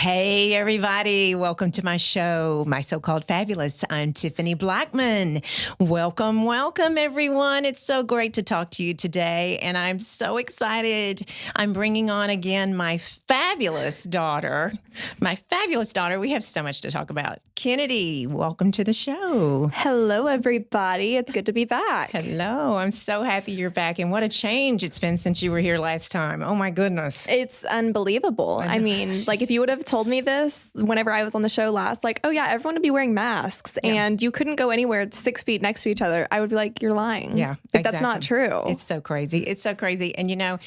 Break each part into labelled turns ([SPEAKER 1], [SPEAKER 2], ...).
[SPEAKER 1] Hey, everybody. Welcome to my show, My So-Called Fabulous. I'm Tiffany Blackman. Welcome, everyone. It's so great to talk to you today, and I'm so excited. I'm bringing on again my fabulous daughter. We have so much to talk about. Kennedy, welcome to the show.
[SPEAKER 2] Hello, everybody. It's good to be back.
[SPEAKER 1] Hello. I'm so happy you're back, and what a change it's been since you were here last time. Oh, my goodness.
[SPEAKER 2] It's unbelievable. I mean, like, if you would have told me this whenever I was on the show last, like, oh yeah, everyone would be wearing masks and you couldn't go anywhere 6 feet next to each other, I would be like, you're lying.
[SPEAKER 1] Yeah,
[SPEAKER 2] like, that's not true.
[SPEAKER 1] It's so crazy. And you know,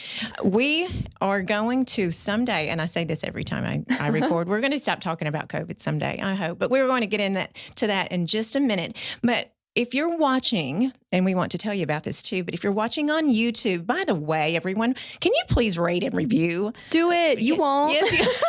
[SPEAKER 1] we are going to someday, and I say this every time I record, we're going to stop talking about COVID someday, I hope, but we're going to get to that in just a minute. But if you're watching, and we want to tell you about this too, but if you're watching on YouTube, by the way, everyone, can you please rate and review?
[SPEAKER 2] Do it. You won't.
[SPEAKER 1] Yes,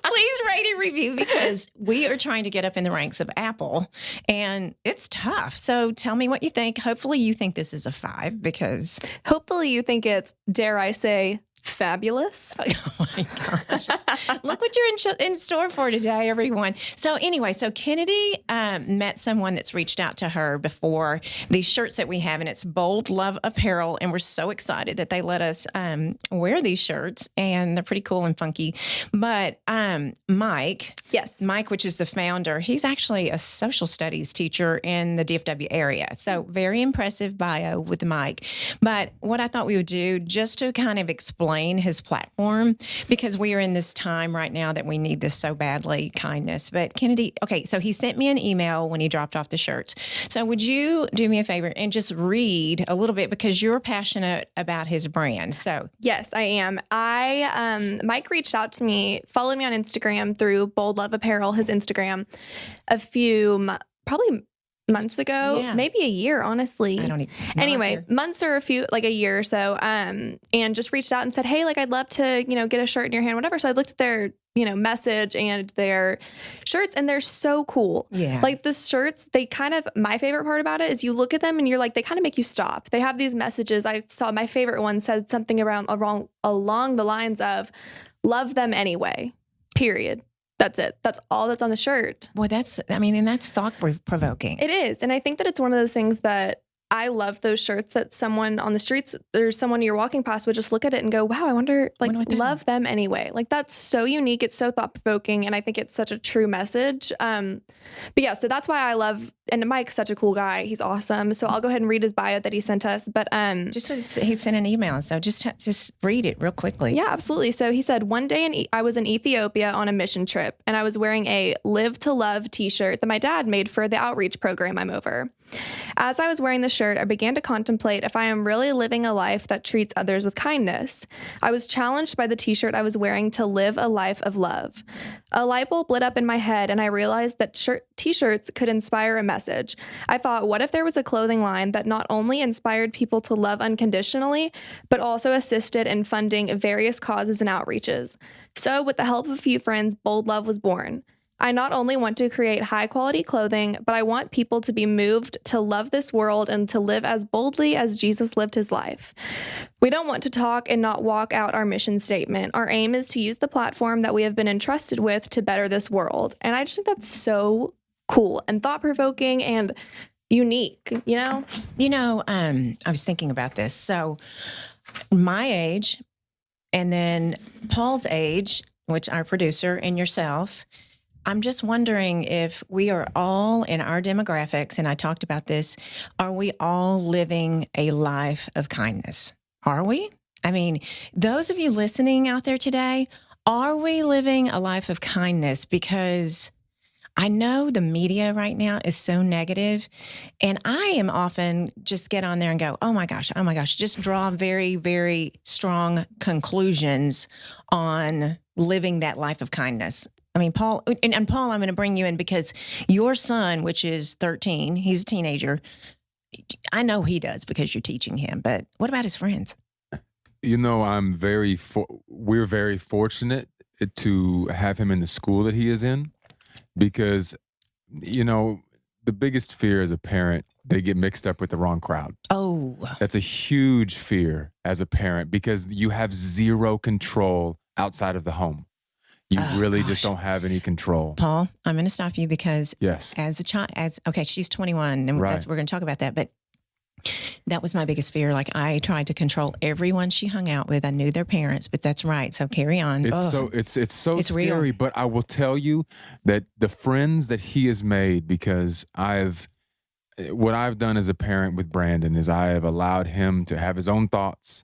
[SPEAKER 1] please rate and review, because we are trying to get up in the ranks of Apple, and it's tough. So tell me what you think. Hopefully you think this is a 5, because
[SPEAKER 2] hopefully you think it's, dare I say, fabulous.
[SPEAKER 1] Oh my gosh. Look what you're in store for today, everyone. So anyway, Kennedy met someone that's reached out to her before, these shirts that we have, and it's Bold Love Apparel. And we're so excited that they let us wear these shirts, and they're pretty cool and funky. But Mike, which is the founder, he's actually a social studies teacher in the DFW area. So very impressive bio with Mike. But what I thought we would do, just to kind of explain his platform, because we are in this time right now that we need this so badly, kindness. But Kennedy, okay, so he sent me an email when he dropped off the shirts. So would you do me a favor and just read a little bit, because you're passionate about his brand? So
[SPEAKER 2] yes, I am. Mike reached out to me, followed me on Instagram through Bold Love Apparel, his Instagram, a few probably months ago, maybe a year, honestly.
[SPEAKER 1] I don't even know.
[SPEAKER 2] Anyway, months or like a year or so, and just reached out and said, hey, like, I'd love to, get a shirt in your hand, whatever. So I looked at their, message and their shirts, and they're so cool.
[SPEAKER 1] Yeah.
[SPEAKER 2] Like, the shirts, my favorite part about it is you look at them and you're like, they kind of make you stop. They have these messages. I saw my favorite one said something along the lines of, love them anyway, period. That's it. That's all that's on the shirt.
[SPEAKER 1] Well, that's thought-provoking.
[SPEAKER 2] It is. And I think that it's one of those things that I love, those shirts that someone on the streets, there's someone you're walking past would just look at it and go, wow, I wonder, like, love them anyway. Like, that's so unique. It's so thought-provoking. And I think it's such a true message. But yeah, so that's why I love, and Mike's such a cool guy. He's awesome. So I'll go ahead and read his bio that he sent us. But
[SPEAKER 1] he sent an email. So just read it real quickly.
[SPEAKER 2] Yeah, absolutely. So he said, one day I was in Ethiopia on a mission trip, and I was wearing a Live to Love t-shirt that my dad made for the outreach program I'm over. As I was wearing the shirt, I began to contemplate if I am really living a life that treats others with kindness. I was challenged by the t-shirt I was wearing to live a life of love. A light bulb lit up in my head, and I realized that t-shirts could inspire a message. I thought, what if there was a clothing line that not only inspired people to love unconditionally, but also assisted in funding various causes and outreaches? So, with the help of a few friends, Bold Love was born. I not only want to create high-quality clothing, but I want people to be moved to love this world and to live as boldly as Jesus lived his life. We don't want to talk and not walk out our mission statement. Our aim is to use the platform that we have been entrusted with to better this world. And I just think that's so cool and thought-provoking and unique,
[SPEAKER 1] I was thinking about this. So my age, and then Paul's age, which our producer, and yourself, I'm just wondering if we are all in our demographics, and I talked about this, are we all living a life of kindness? Are we? I mean, those of you listening out there today, are we living a life of kindness? Because I know the media right now is so negative, and I am often just get on there and go, oh my gosh, just draw very, very strong conclusions on living that life of kindness. I mean, Paul, and Paul, I'm going to bring you in because your son, which is 13, he's a teenager. I know he does because you're teaching him, but what about his friends?
[SPEAKER 3] We're very fortunate to have him in the school that he is in, because, the biggest fear as a parent, they get mixed up with the wrong crowd.
[SPEAKER 1] Oh.
[SPEAKER 3] That's a huge fear as a parent, because you have zero control outside of the home. You
[SPEAKER 1] Oh,
[SPEAKER 3] really
[SPEAKER 1] gosh.
[SPEAKER 3] just don't have any control.
[SPEAKER 1] Paul, I'm going to stop you because
[SPEAKER 3] Yes.
[SPEAKER 1] as a child, okay, she's 21 and
[SPEAKER 3] Right.
[SPEAKER 1] we're going to talk about that. But that was my biggest fear. Like I tried to control everyone she hung out with. I knew their parents, but that's right. So carry on.
[SPEAKER 3] It's
[SPEAKER 1] Ugh.
[SPEAKER 3] it's so
[SPEAKER 1] It's real.
[SPEAKER 3] scary, but I will tell you that the friends that he has made, because what I've done as a parent with Brandon is I have allowed him to have his own thoughts,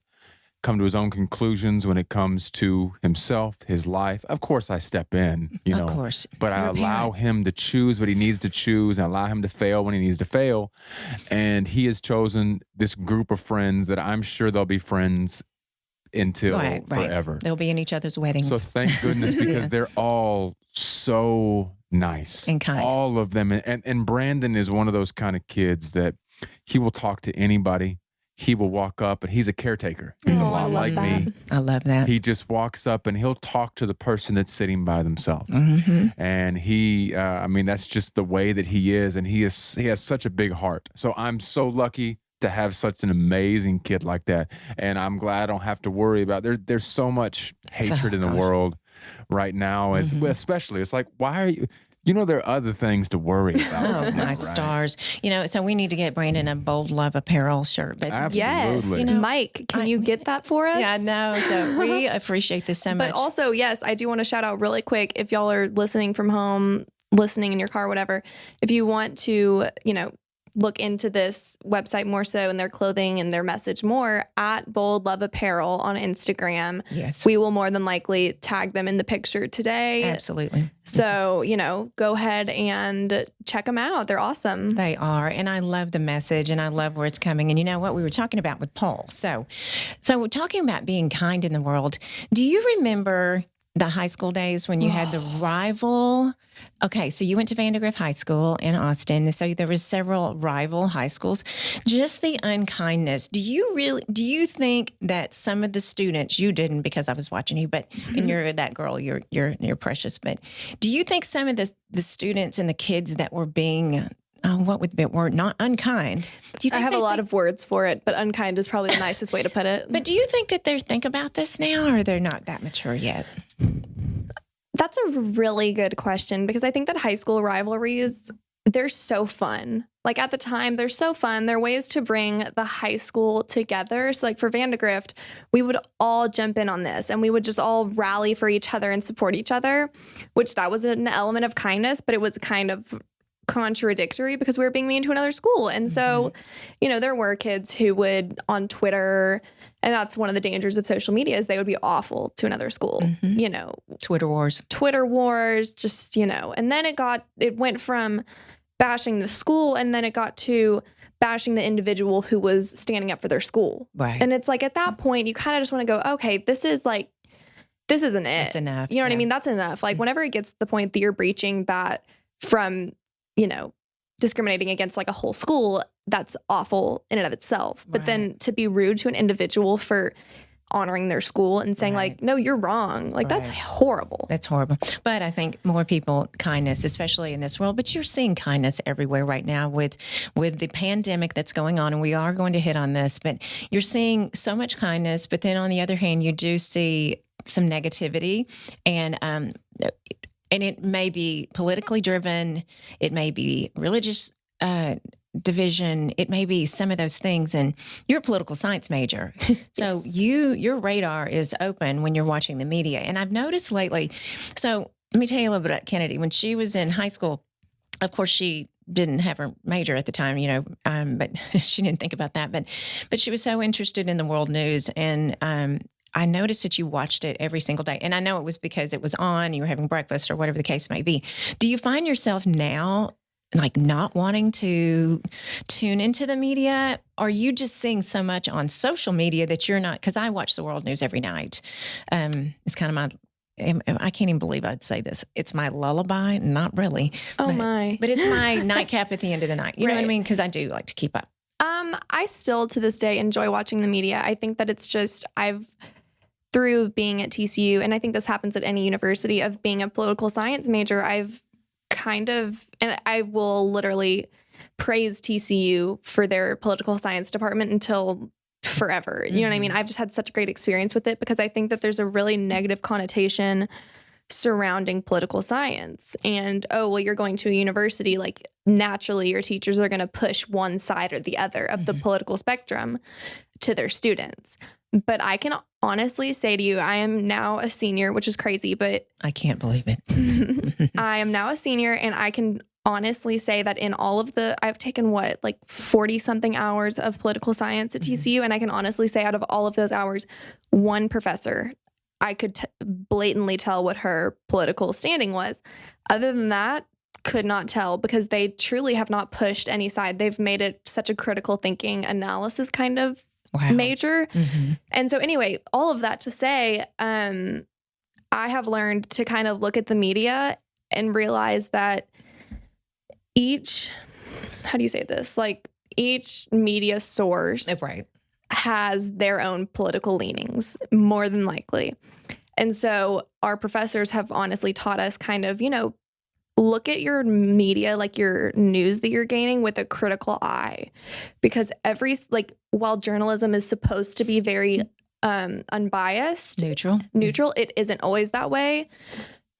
[SPEAKER 3] come to his own conclusions when it comes to himself, his life. Of course, I step in, you know,
[SPEAKER 1] Of course.
[SPEAKER 3] but I
[SPEAKER 1] You're a
[SPEAKER 3] allow
[SPEAKER 1] parent.
[SPEAKER 3] him to choose what he needs to choose and allow him to fail when he needs to fail. And he has chosen this group of friends that I'm sure they'll be friends until
[SPEAKER 1] Right.
[SPEAKER 3] forever.
[SPEAKER 1] They'll be in each other's weddings.
[SPEAKER 3] So thank goodness, because
[SPEAKER 1] Yeah.
[SPEAKER 3] they're all so nice
[SPEAKER 1] And kind.
[SPEAKER 3] all of them. And Brandon is one of those kind of kids that he will talk to anybody. He will walk up, and he's a caretaker. He's a
[SPEAKER 2] Oh, I
[SPEAKER 3] lot
[SPEAKER 2] love
[SPEAKER 3] like
[SPEAKER 2] that.
[SPEAKER 3] me.
[SPEAKER 1] I love that.
[SPEAKER 3] He just walks up and he'll talk to the person that's sitting by themselves.
[SPEAKER 1] Mhm.
[SPEAKER 3] And I mean, that's just the way that he is. And he has such a big heart. So I'm so lucky to have such an amazing kid like that. And I'm glad I don't have to worry about there's so much hatred in the
[SPEAKER 1] gosh.
[SPEAKER 3] world right now, especially. It's like, why are you? You know, there are other things to worry about.
[SPEAKER 1] Oh,
[SPEAKER 3] right now,
[SPEAKER 1] my
[SPEAKER 3] right?
[SPEAKER 1] stars. You know, so we need to get Brandon a Bold Love apparel shirt. But
[SPEAKER 3] Absolutely.
[SPEAKER 2] Yes.
[SPEAKER 3] You
[SPEAKER 1] know,
[SPEAKER 2] Mike, can you get that for us?
[SPEAKER 1] yeah, no. So we appreciate this so much.
[SPEAKER 2] But also, yes, I do want to shout out really quick if y'all are listening from home, listening in your car, whatever. If you want to, look into this website more so and their clothing and their message more, at Bold Love Apparel on Instagram.
[SPEAKER 1] Yes.
[SPEAKER 2] We will more than likely tag them in the picture today.
[SPEAKER 1] Absolutely.
[SPEAKER 2] So, go ahead and check them out. They're awesome.
[SPEAKER 1] They are. And I love the message and I love where it's coming. And you know what we were talking about with Paul. So we're talking about being kind in the world. Do you remember the high school days when you had the rival? Okay, so you went to Vandergrift High School in Austin. So there was several rival high schools. Just the unkindness. Do you think that some of the students, you didn't because I was watching you, but and you're that girl, you're precious. But do you think some of the students and the kids that were being what would the word, not unkind? Do you think
[SPEAKER 2] I have a lot of words for it, but unkind is probably the nicest way to put it.
[SPEAKER 1] But do you think that they think about this now, or they're not that mature yet?
[SPEAKER 2] That's a really good question, because I think that high school rivalries, they're so fun. Like at the time, they're so fun. They're ways to bring the high school together. So like for Vandergrift, we would all jump in on this and we would just all rally for each other and support each other, which that was an element of kindness, but it was kind of contradictory because we were being mean to another school. And so, there were kids who would on Twitter, and that's one of the dangers of social media, is they would be awful to another school,
[SPEAKER 1] Twitter wars,
[SPEAKER 2] just, and then it went from bashing the school, and then it got to bashing the individual who was standing up for their school.
[SPEAKER 1] Right.
[SPEAKER 2] And it's like, at that point, you kind of just want to go, okay, this isn't it.
[SPEAKER 1] That's enough.
[SPEAKER 2] You know what I mean? That's enough. Like whenever it gets to the point that you're breaching that from, discriminating against like a whole school, that's awful in and of itself. But then to be rude to an individual for honoring their school and saying like, no, you're wrong. Like that's horrible.
[SPEAKER 1] That's horrible. But I think more people, kindness, especially in this world, but you're seeing kindness everywhere right now with the pandemic that's going on. And we are going to hit on this, but you're seeing so much kindness. But then on the other hand, you do see some negativity, and it may be politically driven. It may be religious division. It may be some of those things. And you're a political science major. So your radar is open when you're watching the media. And I've noticed lately, so let me tell you a little bit about Kennedy. When she was in high school, of course, she didn't have her major at the time, but she didn't think about that. But she was so interested in the world news. And I noticed that you watched it every single day. And I know it was because it was on, you were having breakfast or whatever the case may be. Do you find yourself now like not wanting to tune into the media? Are you just seeing so much on social media that you're not? Because I watch the world news every night. It's kind of I can't even believe I'd say this. It's my lullaby. Not really.
[SPEAKER 2] Oh my.
[SPEAKER 1] But it's my nightcap at the end of the night. You know what I mean? Because I do like to keep up.
[SPEAKER 2] I still to this day enjoy watching the media. I think that it's just, through being at TCU, and I think this happens at any university, of being a political science major, I've and I will literally praise TCU for their political science department until forever. You know what I mean? I've just had such a great experience with it, because I think that there's a really negative connotation surrounding political science. And, oh, well, you're going to a university, like naturally your teachers are going to push one side or the other of the political spectrum to their students. But I can honestly say to you, I am now a senior, which is crazy, but
[SPEAKER 1] I can't believe it.
[SPEAKER 2] I am now a senior, and I can honestly say that in all of I've taken 40 something hours of political science at TCU. And I can honestly say out of all of those hours, one professor, I could blatantly tell what her political standing was. Other than that, could not tell, because they truly have not pushed any side. They've made it such a critical thinking analysis kind of major. And so anyway, all of that to say, I have learned to kind of look at the media and realize that each media source has their own political leanings, more than likely. And so our professors have honestly taught us kind of, look at your media, like your news that you're gaining, with a critical eye, because while journalism is supposed to be very unbiased, neutral, it isn't always that way.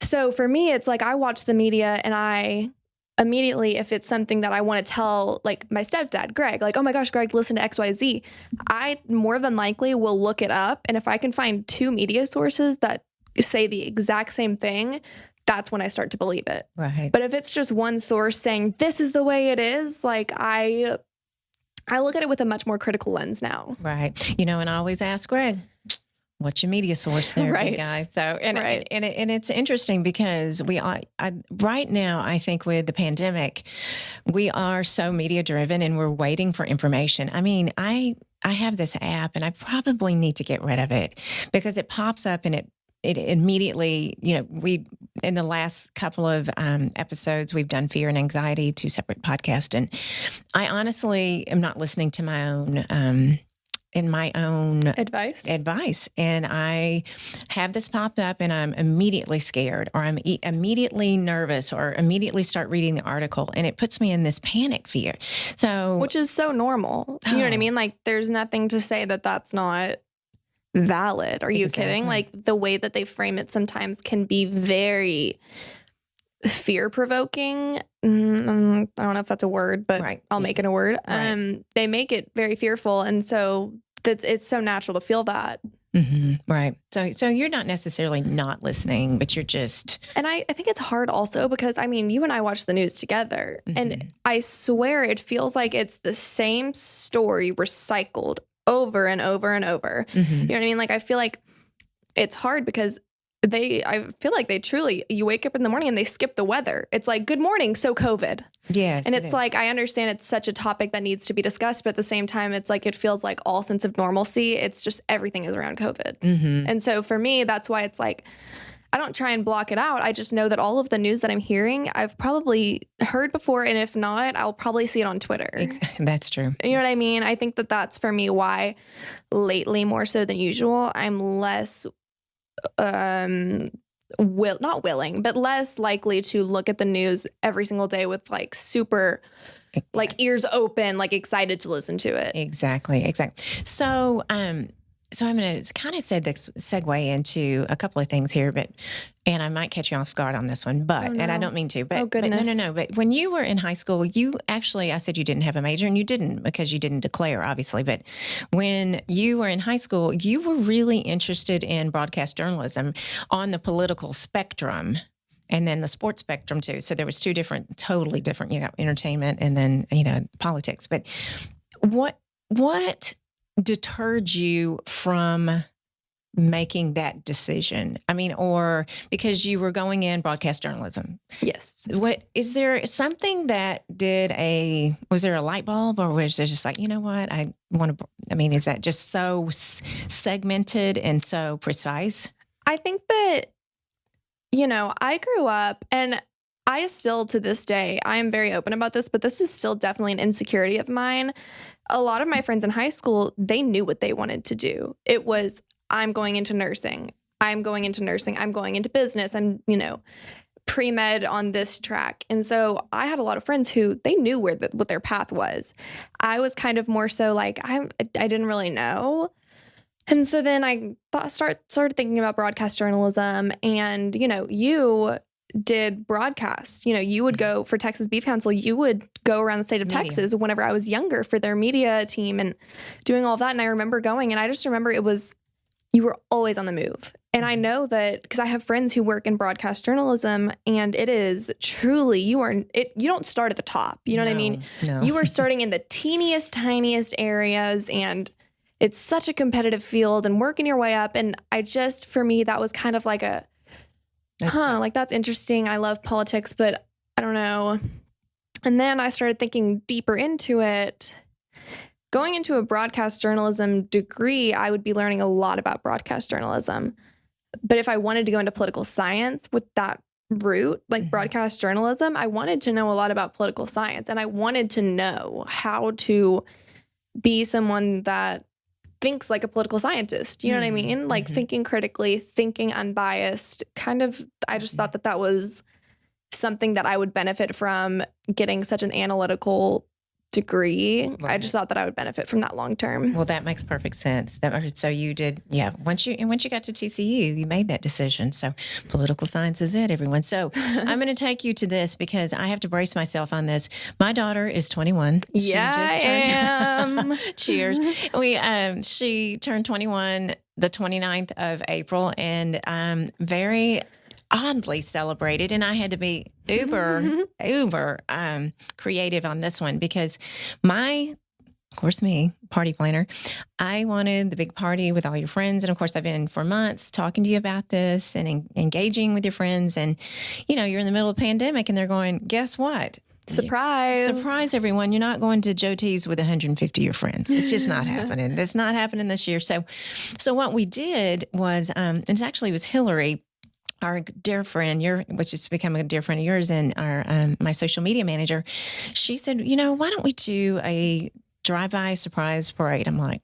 [SPEAKER 2] So for me, it's like I watch the media and I immediately, if it's something that I want to tell, like my stepdad, Greg, like, oh my gosh, Greg, listen to XYZ, I more than likely will look it up. And if I can find two media sources that say the exact same thing, that's when I start to believe it.
[SPEAKER 1] Right.
[SPEAKER 2] But if it's just one source saying this is the way it is, like I look at it with a much more critical lens now.
[SPEAKER 1] Right. And I always ask Greg, what's your media source there, big guy? So, and it's interesting because right now, I think with the pandemic, we are so media driven and we're waiting for information. I mean, I have this app and I probably need to get rid of it because it pops up and it immediately, we, in the last couple of episodes, we've done fear and anxiety, 2 separate podcasts. And I honestly am not listening to my own, advice. And I have this pop up and I'm immediately scared, or I'm immediately nervous, or immediately start reading the article, and it puts me in this panic fear. So,
[SPEAKER 2] which is so normal. You know what I mean? Like there's nothing to say that that's not valid. Are you kidding? Like the way that they frame it sometimes can be very fear provoking. I don't know if that's a word, but I'll make it a word. They make it very fearful. And so it's so natural to feel that.
[SPEAKER 1] Right. So you're not necessarily not listening, but you're just.
[SPEAKER 2] And I think it's hard also because, I mean, you and I watch the news together, and I swear it feels like it's the same story recycled over and over and over. You know what I mean? Like, I feel like it's hard because I feel like they truly, you wake up in the morning and they skip the weather. It's like, good morning, so COVID.
[SPEAKER 1] Yes.
[SPEAKER 2] And it's like, I understand it's such a topic that needs to be discussed, but at the same time, it's like, it feels like all sense of normalcy. It's just everything is around COVID. And so for me, that's why it's like, I don't try and block it out. I just know that all of the news that I'm hearing, I've probably heard before. And if not, I'll probably see it on Twitter.
[SPEAKER 1] That's true.
[SPEAKER 2] You know what I mean? I think that that's for me why lately, more so than usual, I'm less not willing, but less likely to look at the news every single day with like super like ears open, like excited to listen to it.
[SPEAKER 1] Exactly. So I'm going to kind of segue into a couple of things here, and I might catch you off guard on this one, and I don't mean to, but, no. But when you were in high school, I said you didn't have a major, and you didn't because you didn't declare, obviously. But when you were in high school, you were really interested in broadcast journalism on the political spectrum, and then the sports spectrum too. So there was totally different, entertainment and then, politics. But what deterred you from making that decision? I mean, or because you were going in broadcast journalism.
[SPEAKER 2] Yes.
[SPEAKER 1] Is there something that was there a light bulb, or was it just like, you know what, is that just so segmented and so precise?
[SPEAKER 2] I think that, I grew up, and I still to this day, I am very open about this, but this is still definitely an insecurity of mine. A lot of my friends in high school, they knew what they wanted to do. It was, I'm going into nursing. I'm going into business. I'm, pre-med on this track. And so I had a lot of friends who they knew what their path was. I was kind of more so like, I didn't really know. And so then I started thinking about broadcast journalism, and, you did broadcasts. You would go for Texas Beef Council. You would go around the state of
[SPEAKER 1] Media.
[SPEAKER 2] Texas whenever I was younger for their media team and doing all of that. And I remember going, and I just remember you were always on the move. And I know that because I have friends who work in broadcast journalism, and it is truly, you don't start at the top. You know what I mean?
[SPEAKER 1] No.
[SPEAKER 2] You are starting in the teeniest, tiniest areas, and it's such a competitive field and working your way up. And for me, that was kind of like that's interesting. I love politics, but I don't know. And then I started thinking deeper into it. Going into a broadcast journalism degree, I would be learning a lot about broadcast journalism. But if I wanted to go into political science with that route, like broadcast journalism, I wanted to know a lot about political science. And I wanted to know how to be someone that thinks like a political scientist. You know what I mean? Like thinking critically, thinking unbiased, kind of, I just thought that was something that I would benefit from getting such an analytical degree.
[SPEAKER 1] Right.
[SPEAKER 2] I just thought that I would benefit from that long term.
[SPEAKER 1] Well, that makes perfect sense. So you did, once you got to TCU, you made that decision. So political science is it, everyone. So I'm going to take you to this because I have to brace myself on this. My daughter is 21.
[SPEAKER 2] I am.
[SPEAKER 1] Cheers. She turned 21 the 29th of April, and very oddly celebrated, and I had to be uber creative on this one because of course, party planner, I wanted the big party with all your friends, and of course I've been for months talking to you about this and engaging with your friends, and you're in the middle of a pandemic and they're going, guess what? Surprise everyone, you're not going to Joe T's with 150 of your friends. It's just not happening. That's not happening this year. So what we did was it actually was Hillary, our dear friend, which has become a dear friend of yours, and our my social media manager. She said, why don't we do a drive-by surprise parade? I'm like,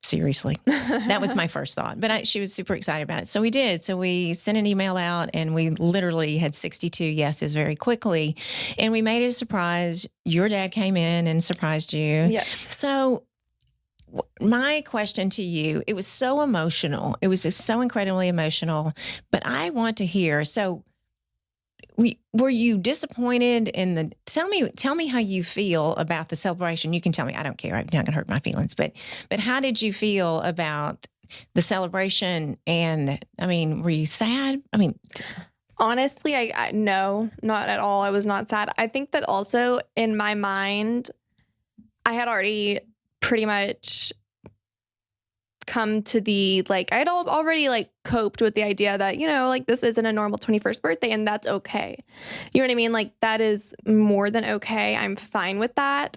[SPEAKER 1] seriously? That was my first thought. But she was super excited about it. So we did. So we sent an email out, and we literally had 62 yeses very quickly. And we made it a surprise. Your dad came in and surprised you.
[SPEAKER 2] Yes.
[SPEAKER 1] So my question to you, it was so emotional. It was just so incredibly emotional, but I want to hear. So were you disappointed in tell me how you feel about the celebration. You can tell me, I don't care. I'm not going to hurt my feelings, but how did you feel about the celebration? And were you sad?
[SPEAKER 2] Honestly, I no, not at all. I was not sad. I think that also in my mind, I had already pretty much come to I had already coped with the idea that, this isn't a normal 21st birthday, and that's okay. You know what I mean? That is more than okay. I'm fine with that.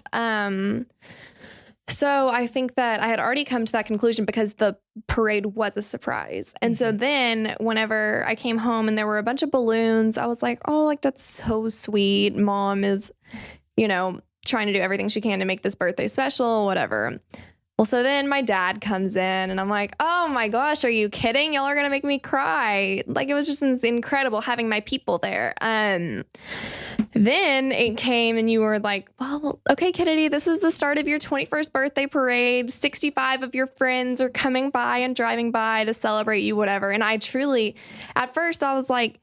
[SPEAKER 2] So I think that I had already come to that conclusion because the parade was a surprise. And so then whenever I came home and there were a bunch of balloons, I was like, oh, that's so sweet. Mom is, trying to do everything she can to make this birthday special, whatever. Well, so then my dad comes in and I'm like, oh my gosh, are you kidding? Y'all are going to make me cry. It was just incredible having my people there. Then it came and you were like, well, okay, Kennedy, this is the start of your 21st birthday parade. 65 of your friends are coming by and driving by to celebrate you, whatever. And I truly, at first I was like,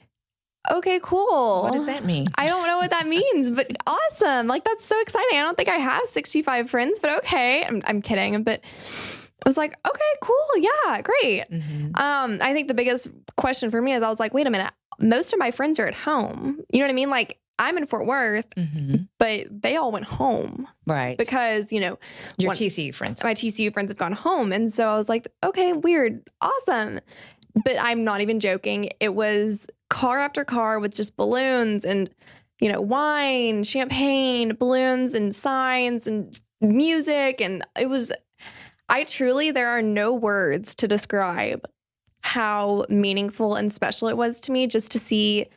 [SPEAKER 2] okay, cool.
[SPEAKER 1] What does that mean?
[SPEAKER 2] I don't know what that means, but awesome. That's so exciting. I don't think I have 65 friends, but okay. I'm kidding. But I was like, okay, cool. Yeah, great. I think the biggest question for me is I was like, wait a minute. Most of my friends are at home. You know what I mean? I'm in Fort Worth, but they all went home.
[SPEAKER 1] Right.
[SPEAKER 2] Because,
[SPEAKER 1] your TCU friends.
[SPEAKER 2] My TCU friends have gone home. And so I was like, okay, weird. Awesome. But I'm not even joking. It was car after car with just balloons and, wine, champagne, balloons and signs and music. And there are no words to describe how meaningful and special it was to me just to see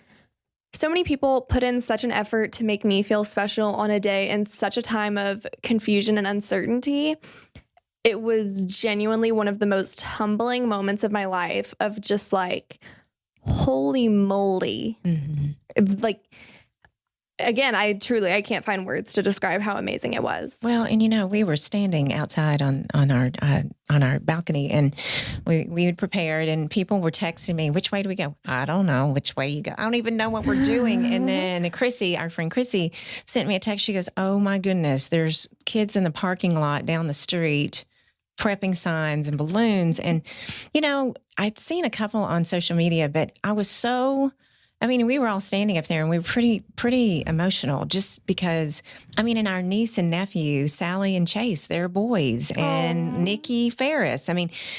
[SPEAKER 2] so many people put in such an effort to make me feel special on a day in such a time of confusion and uncertainty. It was genuinely one of the most humbling moments of my life of just holy moly. again, I can't find words to describe how amazing it was.
[SPEAKER 1] Well, and we were standing outside on our balcony, and we had prepared, and people were texting me, "Which way do we go?" I don't know. Which way you go? I don't even know what we're doing. And then Chrissy, our friend Chrissy, sent me a text. She goes, "Oh my goodness, there's kids in the parking lot down the street prepping signs and balloons." And I'd seen a couple on social media, but I was we were all standing up there, and we were pretty emotional, just because, and our niece and nephew, Sally and Chase, they're boys, and Nikki Ferris.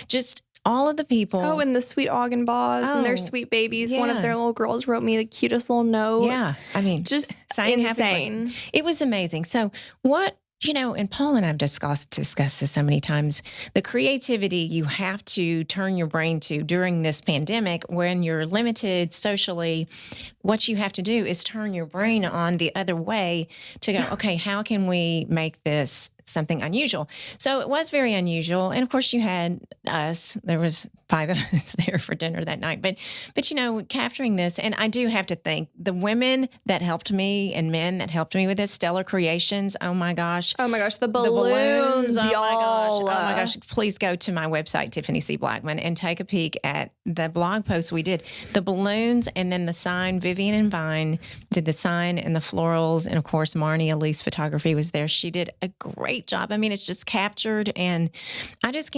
[SPEAKER 1] Just all of the people.
[SPEAKER 2] Oh, and the sweet Augenbaws and their sweet babies. Yeah. One of their little girls wrote me the cutest little note.
[SPEAKER 1] Yeah.
[SPEAKER 2] Just
[SPEAKER 1] saying
[SPEAKER 2] insane.
[SPEAKER 1] It was amazing. So what, and Paul and I have discussed this so many times, the creativity you have to turn your brain to during this pandemic when you're limited socially. What you have to do is turn your brain on the other way to go, okay, how can we make this something unusual? So it was very unusual. And of course you had us, there was 5 of us there for dinner that night, but capturing this. And I do have to thank the women that helped me and men that helped me with this. Stellar Creations. Oh my gosh.
[SPEAKER 2] The balloons.
[SPEAKER 1] Oh my gosh. Please go to my website, Tiffany C. Blackman, and take a peek at the blog post we did. The balloons, and then the sign. Vivian and Vine did the sign and the florals. And of course, Marnie Elise Photography was there. She did a great job. It's just captured, and I just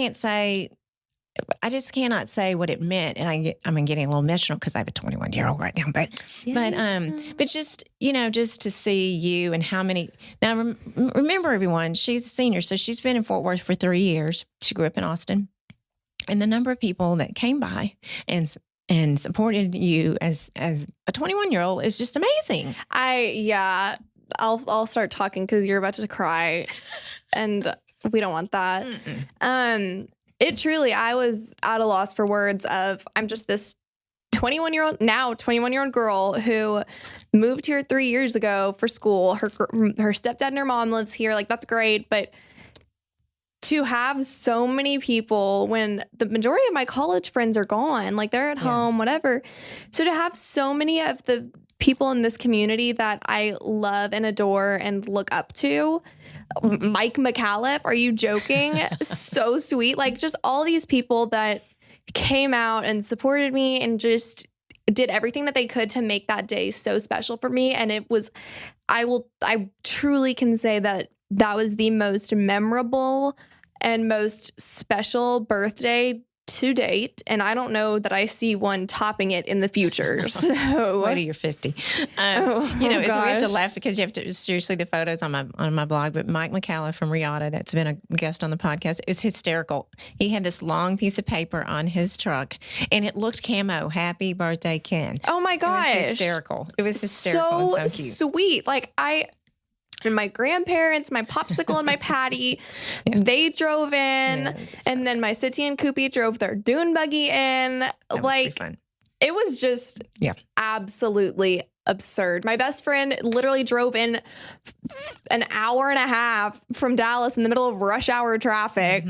[SPEAKER 1] cannot say what it meant. And I'm getting a little emotional because I have a 21-year-old right now, but just, just to see you and how many, now remember everyone, she's a senior. So she's been in Fort Worth for 3 years. She grew up in Austin, and the number of people that came by and supported you as a 21-year-old is just amazing.
[SPEAKER 2] I'll start talking because you're about to cry, and we don't want that. It truly, I was at a loss for words of, I'm just this 21-year-old girl who moved here 3 years ago for school. Her stepdad and her mom lives here. Like, that's great. But to have so many people when the majority of my college friends are gone, like they're at home, whatever. So to have so many of the people in this community that I love and adore and look up to. Mike McAuliffe, are you joking? So sweet. Like, just all these people that came out and supported me and just did everything that they could to make that day so special for me. And it was, I truly can say that was the most memorable and most special birthday to date, and I don't know that I see one topping it in the future. So
[SPEAKER 1] wait till you're 50. We have to laugh because you have to, seriously, the photos on my blog. But Mike McAuliffe from Riata, that's been a guest on the podcast, is hysterical. He had this long piece of paper on his truck, and it looked camo. Happy birthday, Ken.
[SPEAKER 2] Oh my gosh,
[SPEAKER 1] it was hysterical. It was hysterical.
[SPEAKER 2] So
[SPEAKER 1] and so cute.
[SPEAKER 2] Sweet. Like and my grandparents, my popsicle and my patty, they drove in, and then my City and Koopy drove their dune buggy in.
[SPEAKER 1] That was pretty fun.
[SPEAKER 2] It was just absolutely absurd. My best friend literally drove in an hour and a half from Dallas in the middle of rush hour traffic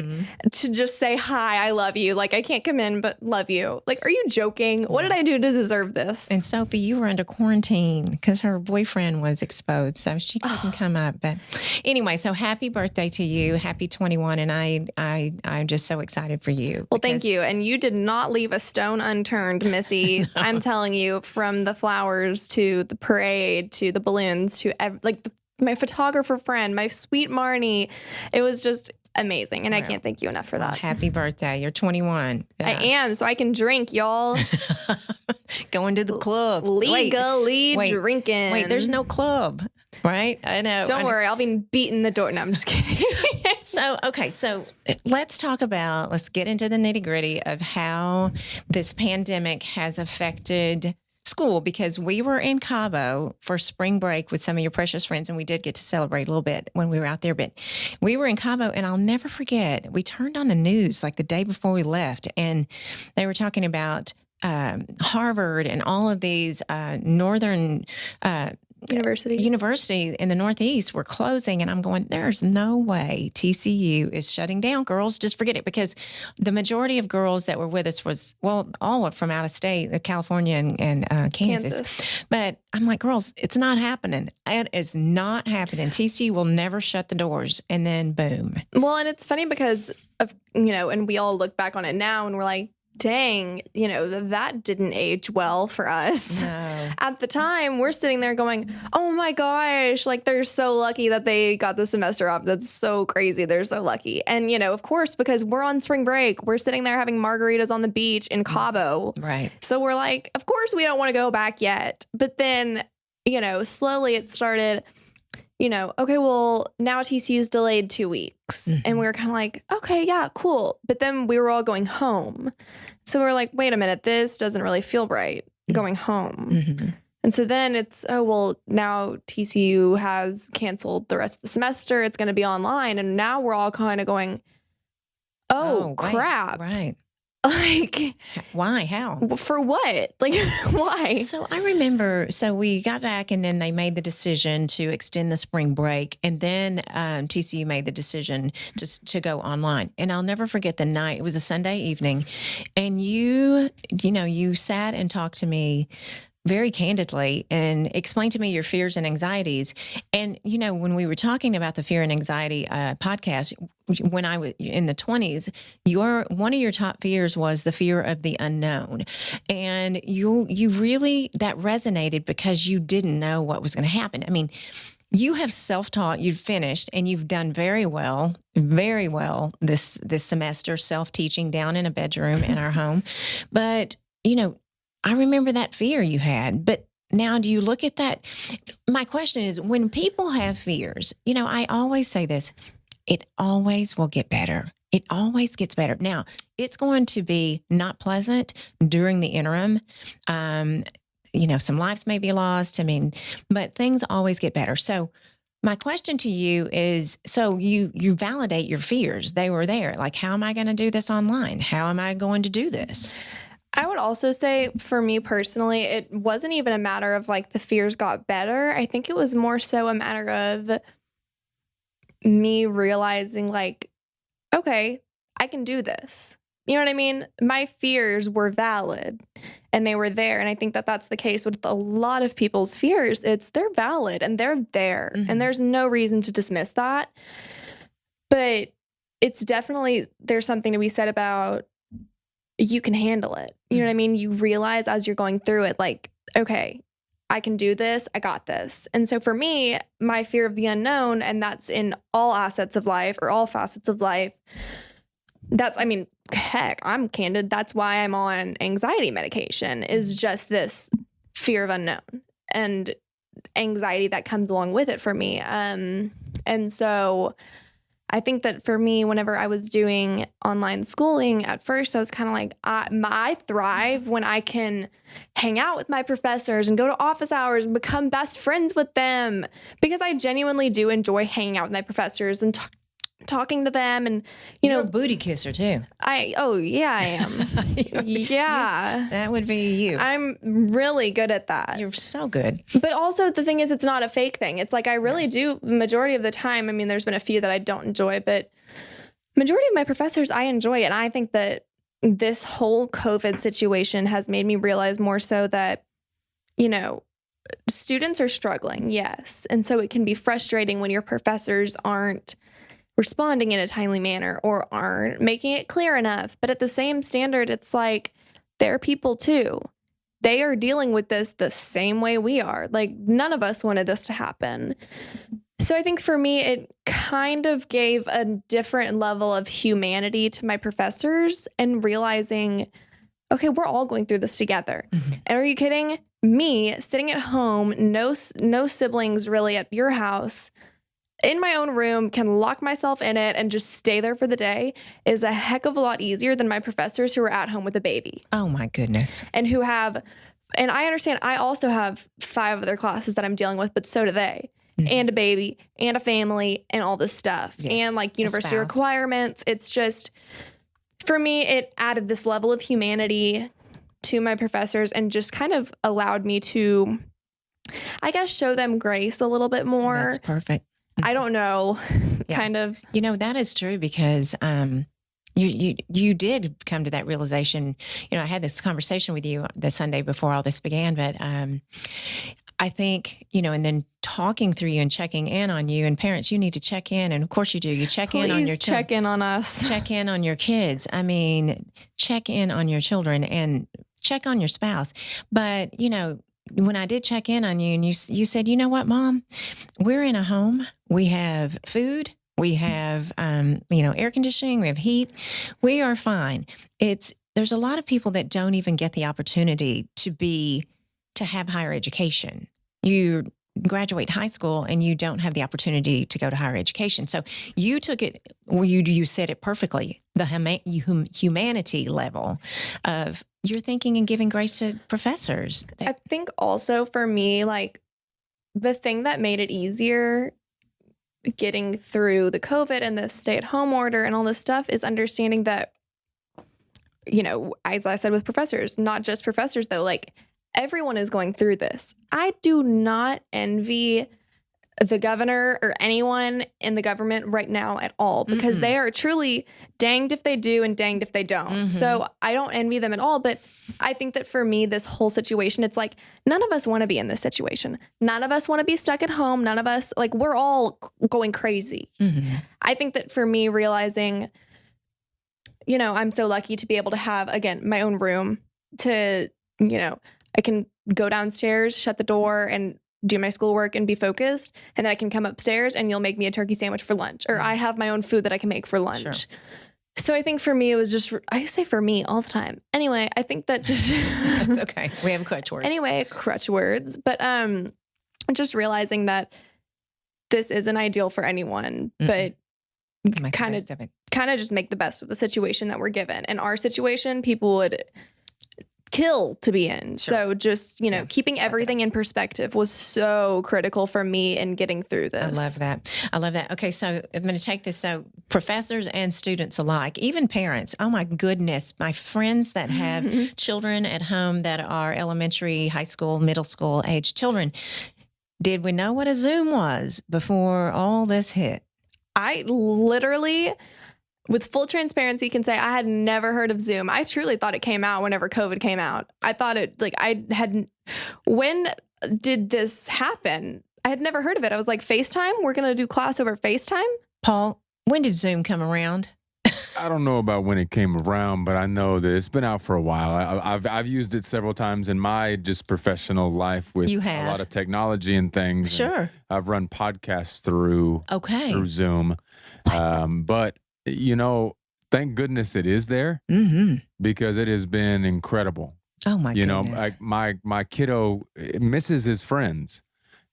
[SPEAKER 2] to just say, hi, I love you. Like, I can't come in, but love you. Like, are you joking? What did I do to deserve this?
[SPEAKER 1] And Sophie, you were under quarantine because her boyfriend was exposed, so she couldn't come up. But anyway, so happy birthday to you. Happy 21. And I'm just so excited for you.
[SPEAKER 2] Well, thank you. And you did not leave a stone unturned, Missy. I'm telling you, from the flowers to the parade, to the balloons, to my photographer friend, my sweet Marnie. It was just amazing. And I can't thank you enough for that.
[SPEAKER 1] Happy birthday. You're 21.
[SPEAKER 2] I am. So I can drink, y'all.
[SPEAKER 1] Going to the club.
[SPEAKER 2] Legally drinking.
[SPEAKER 1] Wait, there's no club, right? I know.
[SPEAKER 2] Don't worry. I'll be beating the door. No, I'm just kidding.
[SPEAKER 1] So let's get into the nitty gritty of how this pandemic has affected school, because we were in Cabo for spring break with some of your precious friends, and we did get to celebrate a little bit when we were out there, but we were in Cabo, and I'll never forget, we turned on the news like the day before we left, and they were talking about Harvard and all of these northern
[SPEAKER 2] university
[SPEAKER 1] in the Northeast were closing, and I'm going, there's no way TCU is shutting down. Girls, just forget it, because the majority of girls that were with us was, well, all from out of state, California and Kansas. But I'm like, girls, it's not happening. It is not happening. TCU will never shut the doors. And then boom.
[SPEAKER 2] Well, and it's funny because of, and we all look back on it now and we're like, dang, that didn't age well for us.
[SPEAKER 1] No.
[SPEAKER 2] At the time, we're sitting there going, oh my gosh, like they're so lucky that they got the semester off. That's so crazy. They're so lucky. And, of course, because we're on spring break, we're sitting there having margaritas on the beach in Cabo.
[SPEAKER 1] Right.
[SPEAKER 2] So we're like, of course, we don't want to go back yet. But then, slowly it started, okay, well, now TCU's delayed 2 weeks.
[SPEAKER 1] Mm-hmm.
[SPEAKER 2] And we were kind of like, okay, yeah, cool. But then we were all going home. So we were like, wait a minute, this doesn't really feel right going home.
[SPEAKER 1] Mm-hmm.
[SPEAKER 2] And so then it's, oh, well, now TCU has canceled the rest of the semester. It's going to be online. And now we're all kind of going, oh, crap.
[SPEAKER 1] Right.
[SPEAKER 2] Like,
[SPEAKER 1] why? How?
[SPEAKER 2] For what? Like, why?
[SPEAKER 1] So I remember, we got back, and then they made the decision to extend the spring break. And then TCU made the decision to go online. And I'll never forget the night. It was a Sunday evening. And you sat and talked to me very candidly and explained to me your fears and anxieties. And, when we were talking about the fear and anxiety podcast, when I was in the 20s, one of your top fears was the fear of the unknown. And you really, that resonated because you didn't know what was going to happen. I mean, you have self-taught, you've finished, and you've done very well this semester, self-teaching down in a bedroom in our home. But, I remember that fear you had, but now do you look at that? My question is, when people have fears, I always say this, it always will get better. It always gets better. Now, it's going to be not pleasant during the interim. Some lives may be lost. But things always get better. So my question to you is, so you validate your fears. They were there. Like, how am I going to do this online? How am I going to do this?
[SPEAKER 2] I would also say, for me personally, it wasn't even a matter of like the fears got better. I think it was more so a matter of me realizing like, okay, I can do this. You know what I mean? My fears were valid and they were there. And I think that that's the case with a lot of people's fears. They're valid and they're there. Mm-hmm. And there's no reason to dismiss that. But it's definitely, there's something to be said about you can handle it. You know what I mean? You realize as you're going through it, like, okay, I can do this. I got this. And so for me, my fear of the unknown, and that's in all assets of life or all facets of life, heck, I'm candid. That's why I'm on anxiety medication, is just this fear of unknown and anxiety that comes along with it for me. And so I think that for me, whenever I was doing online schooling, at first I was kind of like, I thrive when I can hang out with my professors and go to office hours and become best friends with them, because I genuinely do enjoy hanging out with my professors and talking to them. And
[SPEAKER 1] you're a booty kisser too.
[SPEAKER 2] I am. Yeah.
[SPEAKER 1] That would be you.
[SPEAKER 2] I'm really good at that.
[SPEAKER 1] You're so good.
[SPEAKER 2] But also the thing is, it's not a fake thing. It's like, I really do, majority of the time. I mean, there's been a few that I don't enjoy, but majority of my professors I enjoy. And I think that this whole COVID situation has made me realize more so that, students are struggling. Yes. And so it can be frustrating when your professors aren't responding in a timely manner or aren't making it clear enough. But at the same standard, it's like, they're people too. They are dealing with this the same way we are. Like, none of us wanted this to happen. So I think for me, it kind of gave a different level of humanity to my professors and realizing, okay, we're all going through this together. Mm-hmm. And are you kidding? Me sitting at home, no siblings really at your house, in my own room, can lock myself in it and just stay there for the day, is a heck of a lot easier than my professors who are at home with a baby.
[SPEAKER 1] Oh my goodness.
[SPEAKER 2] And and I understand, I also have 5 other classes that I'm dealing with, but so do they. Mm-hmm. And a baby and a family and all this stuff. Yes. And like university requirements. It's just, for me, it added this level of humanity to my professors and just kind of allowed me to, I guess, show them grace a little bit more.
[SPEAKER 1] That's perfect.
[SPEAKER 2] I don't know,
[SPEAKER 1] Yeah.
[SPEAKER 2] kind of.
[SPEAKER 1] You know, that is true because you did come to that realization. You know, I had this conversation with you the Sunday before all this began, but I think, you know, and then talking through you and checking in on you, and parents, you need to check in. And of course you do. You check in on your
[SPEAKER 2] Please check in on us.
[SPEAKER 1] check in on your kids. I mean, check in on your children and check on your spouse. But, you know, when I did check in on you and you said, you know what, Mom, we're in a home. We have food. We have, you know, air conditioning. We have heat. We are fine. There's a lot of people that don't even get the opportunity to have higher education. You graduate high school and you don't have the opportunity to go to higher education. So you took it, you said it perfectly, the humanity level of you're thinking and giving grace to professors.
[SPEAKER 2] I think also for me, like the thing that made it easier getting through the COVID and the stay-at-home order and all this stuff is understanding that, you know, as I said with professors, not just professors though, like everyone is going through this. I do not envy the governor or anyone in the government right now at all because they are truly danged if they do and danged if they don't. So I don't envy them at all. But I think that for me, this whole situation, it's like none of us want to be in this situation. None of us want to be stuck at home. None of us, like, we're all going crazy. I think that for me, realizing, you know, I'm so lucky to be able to have, again, my own room to, you know, I can go downstairs, shut the door, and do my schoolwork and be focused. And then I can come upstairs and you'll make me a turkey sandwich for lunch. Or I have my own food that I can make for lunch.
[SPEAKER 1] Sure.
[SPEAKER 2] So I think for me, it was just, I say for me all the time. Anyway, I think that just...
[SPEAKER 1] That's okay. We have crutch words.
[SPEAKER 2] Anyway, crutch words. But just realizing that this isn't ideal for anyone, but kind of just make the best of the situation that we're given. In our situation, people would kill to be in.
[SPEAKER 1] Sure.
[SPEAKER 2] So just, you know, keeping everything in perspective was so critical for me in getting through this.
[SPEAKER 1] I love that. Okay, so I'm going to take this. So professors and students alike, even parents. Oh my goodness, my friends that have children at home that are elementary, high school, middle school age children. Did we know what a Zoom was before all this hit?
[SPEAKER 2] I literally, with full transparency, can say I had never heard of Zoom. I truly thought it came out whenever COVID came out. I thought it, like, when did this happen? I had never heard of it. I was like, FaceTime? We're going to do class over FaceTime?
[SPEAKER 1] Paul, when did Zoom come around?
[SPEAKER 3] I don't know about when it came around, but I know that it's been out for a while. I've used it several times in my just professional life with a lot of technology and things.
[SPEAKER 1] Sure.
[SPEAKER 3] And I've run podcasts through Zoom. But, you know, thank goodness it is there because it has been incredible.
[SPEAKER 1] Oh, my goodness.
[SPEAKER 3] You know, my kiddo misses his friends.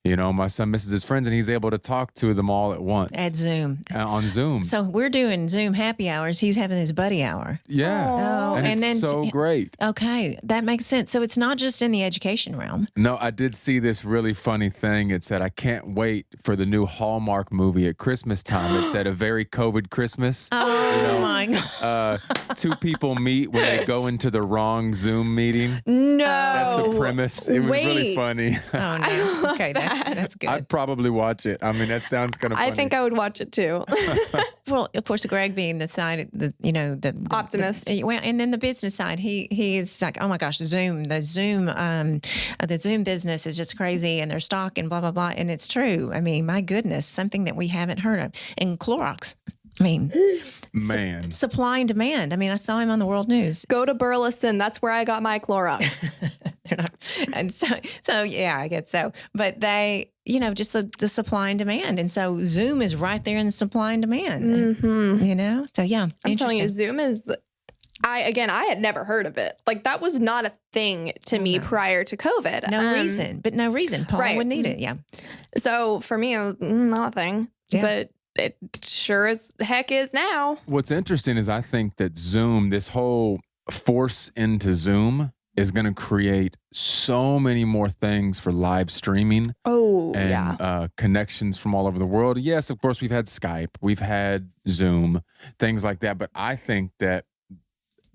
[SPEAKER 3] You know, my son misses his friends and he's able to talk to them all at once.
[SPEAKER 1] At Zoom.
[SPEAKER 3] On Zoom.
[SPEAKER 1] So we're doing Zoom happy hours. He's having his buddy hour.
[SPEAKER 3] Yeah.
[SPEAKER 1] Oh,
[SPEAKER 3] and it's so great.
[SPEAKER 1] Okay. That makes sense. So it's not just in the education realm.
[SPEAKER 3] No, I did see this really funny thing. It said, I can't wait for the new Hallmark movie at Christmas time. It said, a very COVID Christmas.
[SPEAKER 1] Oh, my God.
[SPEAKER 3] Two people meet when they go into the wrong Zoom meeting.
[SPEAKER 2] No.
[SPEAKER 3] That's the premise. It was really funny.
[SPEAKER 1] Oh, no. Okay. That's good.
[SPEAKER 3] I'd probably watch it. I mean, that sounds kind of funny.
[SPEAKER 2] I think I would watch it too.
[SPEAKER 1] Well, of course, Greg being the side, the
[SPEAKER 2] optimist.
[SPEAKER 1] Well, and then the business side, he is like, oh my gosh, the Zoom business is just crazy, and their stock and blah blah blah, and it's true. I mean, my goodness, something that we haven't heard of. And Clorox. I mean,
[SPEAKER 3] man,
[SPEAKER 1] supply and demand. I mean, I saw him on the World News.
[SPEAKER 2] Go to Burleson. That's where I got my Clorox.
[SPEAKER 1] They're not, and so yeah, I guess so. But they, you know, just the supply and demand, and so Zoom is right there in the supply and demand. You know, so yeah,
[SPEAKER 2] I'm telling you, Zoom is. I had never heard of it. Like, that was not a thing to me prior to COVID.
[SPEAKER 1] No reason. Paul would need it. Yeah.
[SPEAKER 2] So for me, it was not a thing. Yeah. But it sure as heck is now.
[SPEAKER 3] What's interesting is I think that Zoom, this whole force into Zoom, is going to create so many more things for live streaming. And connections from all over the world. Yes, of course, we've had Skype, we've had Zoom, things like that. But I think that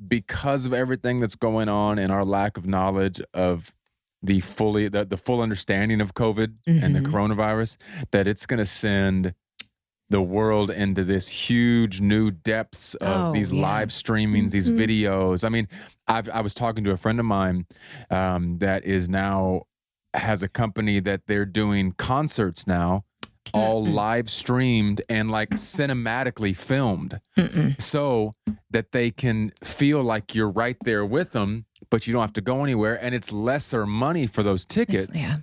[SPEAKER 3] because of everything that's going on and our lack of knowledge of the full understanding of COVID and the coronavirus, that it's going to send the world into this huge new depths of these live streamings, these videos. I mean, I was talking to a friend of mine that is now has a company that they're doing concerts now, all live streamed and like cinematically filmed, so that they can feel like you're right there with them, but you don't have to go anywhere, and it's lesser money for those tickets.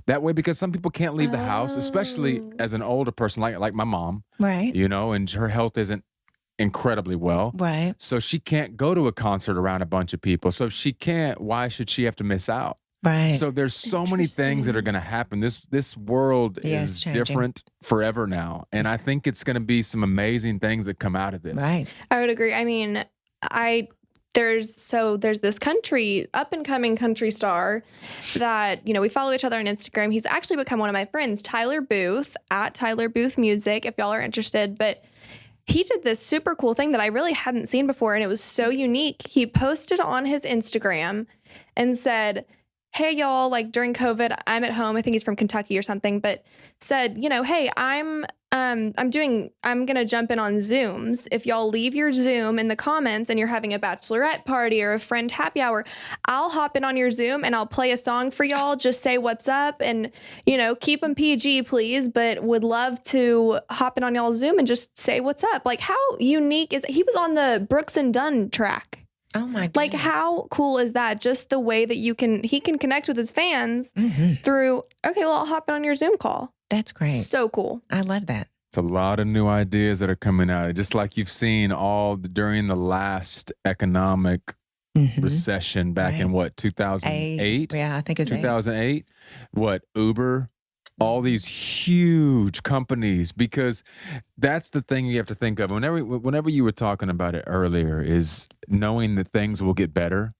[SPEAKER 3] That way, because some people can't leave the house, especially as an older person, like my mom,
[SPEAKER 1] Right.
[SPEAKER 3] you know, and her health isn't incredibly well.
[SPEAKER 1] Right.
[SPEAKER 3] So she can't go to a concert around a bunch of people. So if she can't, why should she have to miss out?
[SPEAKER 1] Right.
[SPEAKER 3] So there's so many things that are going to happen. This world is
[SPEAKER 1] changing.
[SPEAKER 3] different forever now. And I think it's going to be some amazing things that come out of this.
[SPEAKER 1] Right.
[SPEAKER 2] I would agree. I mean, there's this up and coming country star that, we follow each other on Instagram. He's actually become one of my friends, Tyler Booth, at Tyler Booth Music, if y'all are interested. But he did this super cool thing that I really hadn't seen before, and it was so unique. He posted on his Instagram and said, hey, y'all, like during COVID, I'm at home. I think he's from Kentucky or something, but said, hey, I'm going to jump in on Zooms. If y'all leave your Zoom in the comments and you're having a bachelorette party or a friend happy hour, I'll hop in on your Zoom and I'll play a song for y'all. Just say what's up and, keep them PG, please. But would love to hop in on y'all's Zoom and just say what's up. Like, how unique is he was on the Brooks and Dunn track.
[SPEAKER 1] Oh my God.
[SPEAKER 2] Like, how cool is that? Just the way that he can connect with his fans through, okay, well, I'll hop in on your Zoom call.
[SPEAKER 1] That's great.
[SPEAKER 2] So cool.
[SPEAKER 1] I love that.
[SPEAKER 3] It's a lot of new ideas that are coming out. Just like you've seen during the last economic recession back in 2008?
[SPEAKER 1] Yeah, I think it's
[SPEAKER 3] 2008. What, Uber? All these huge companies, because that's the thing you have to think of. Whenever you were talking about it earlier, is knowing that things will get better.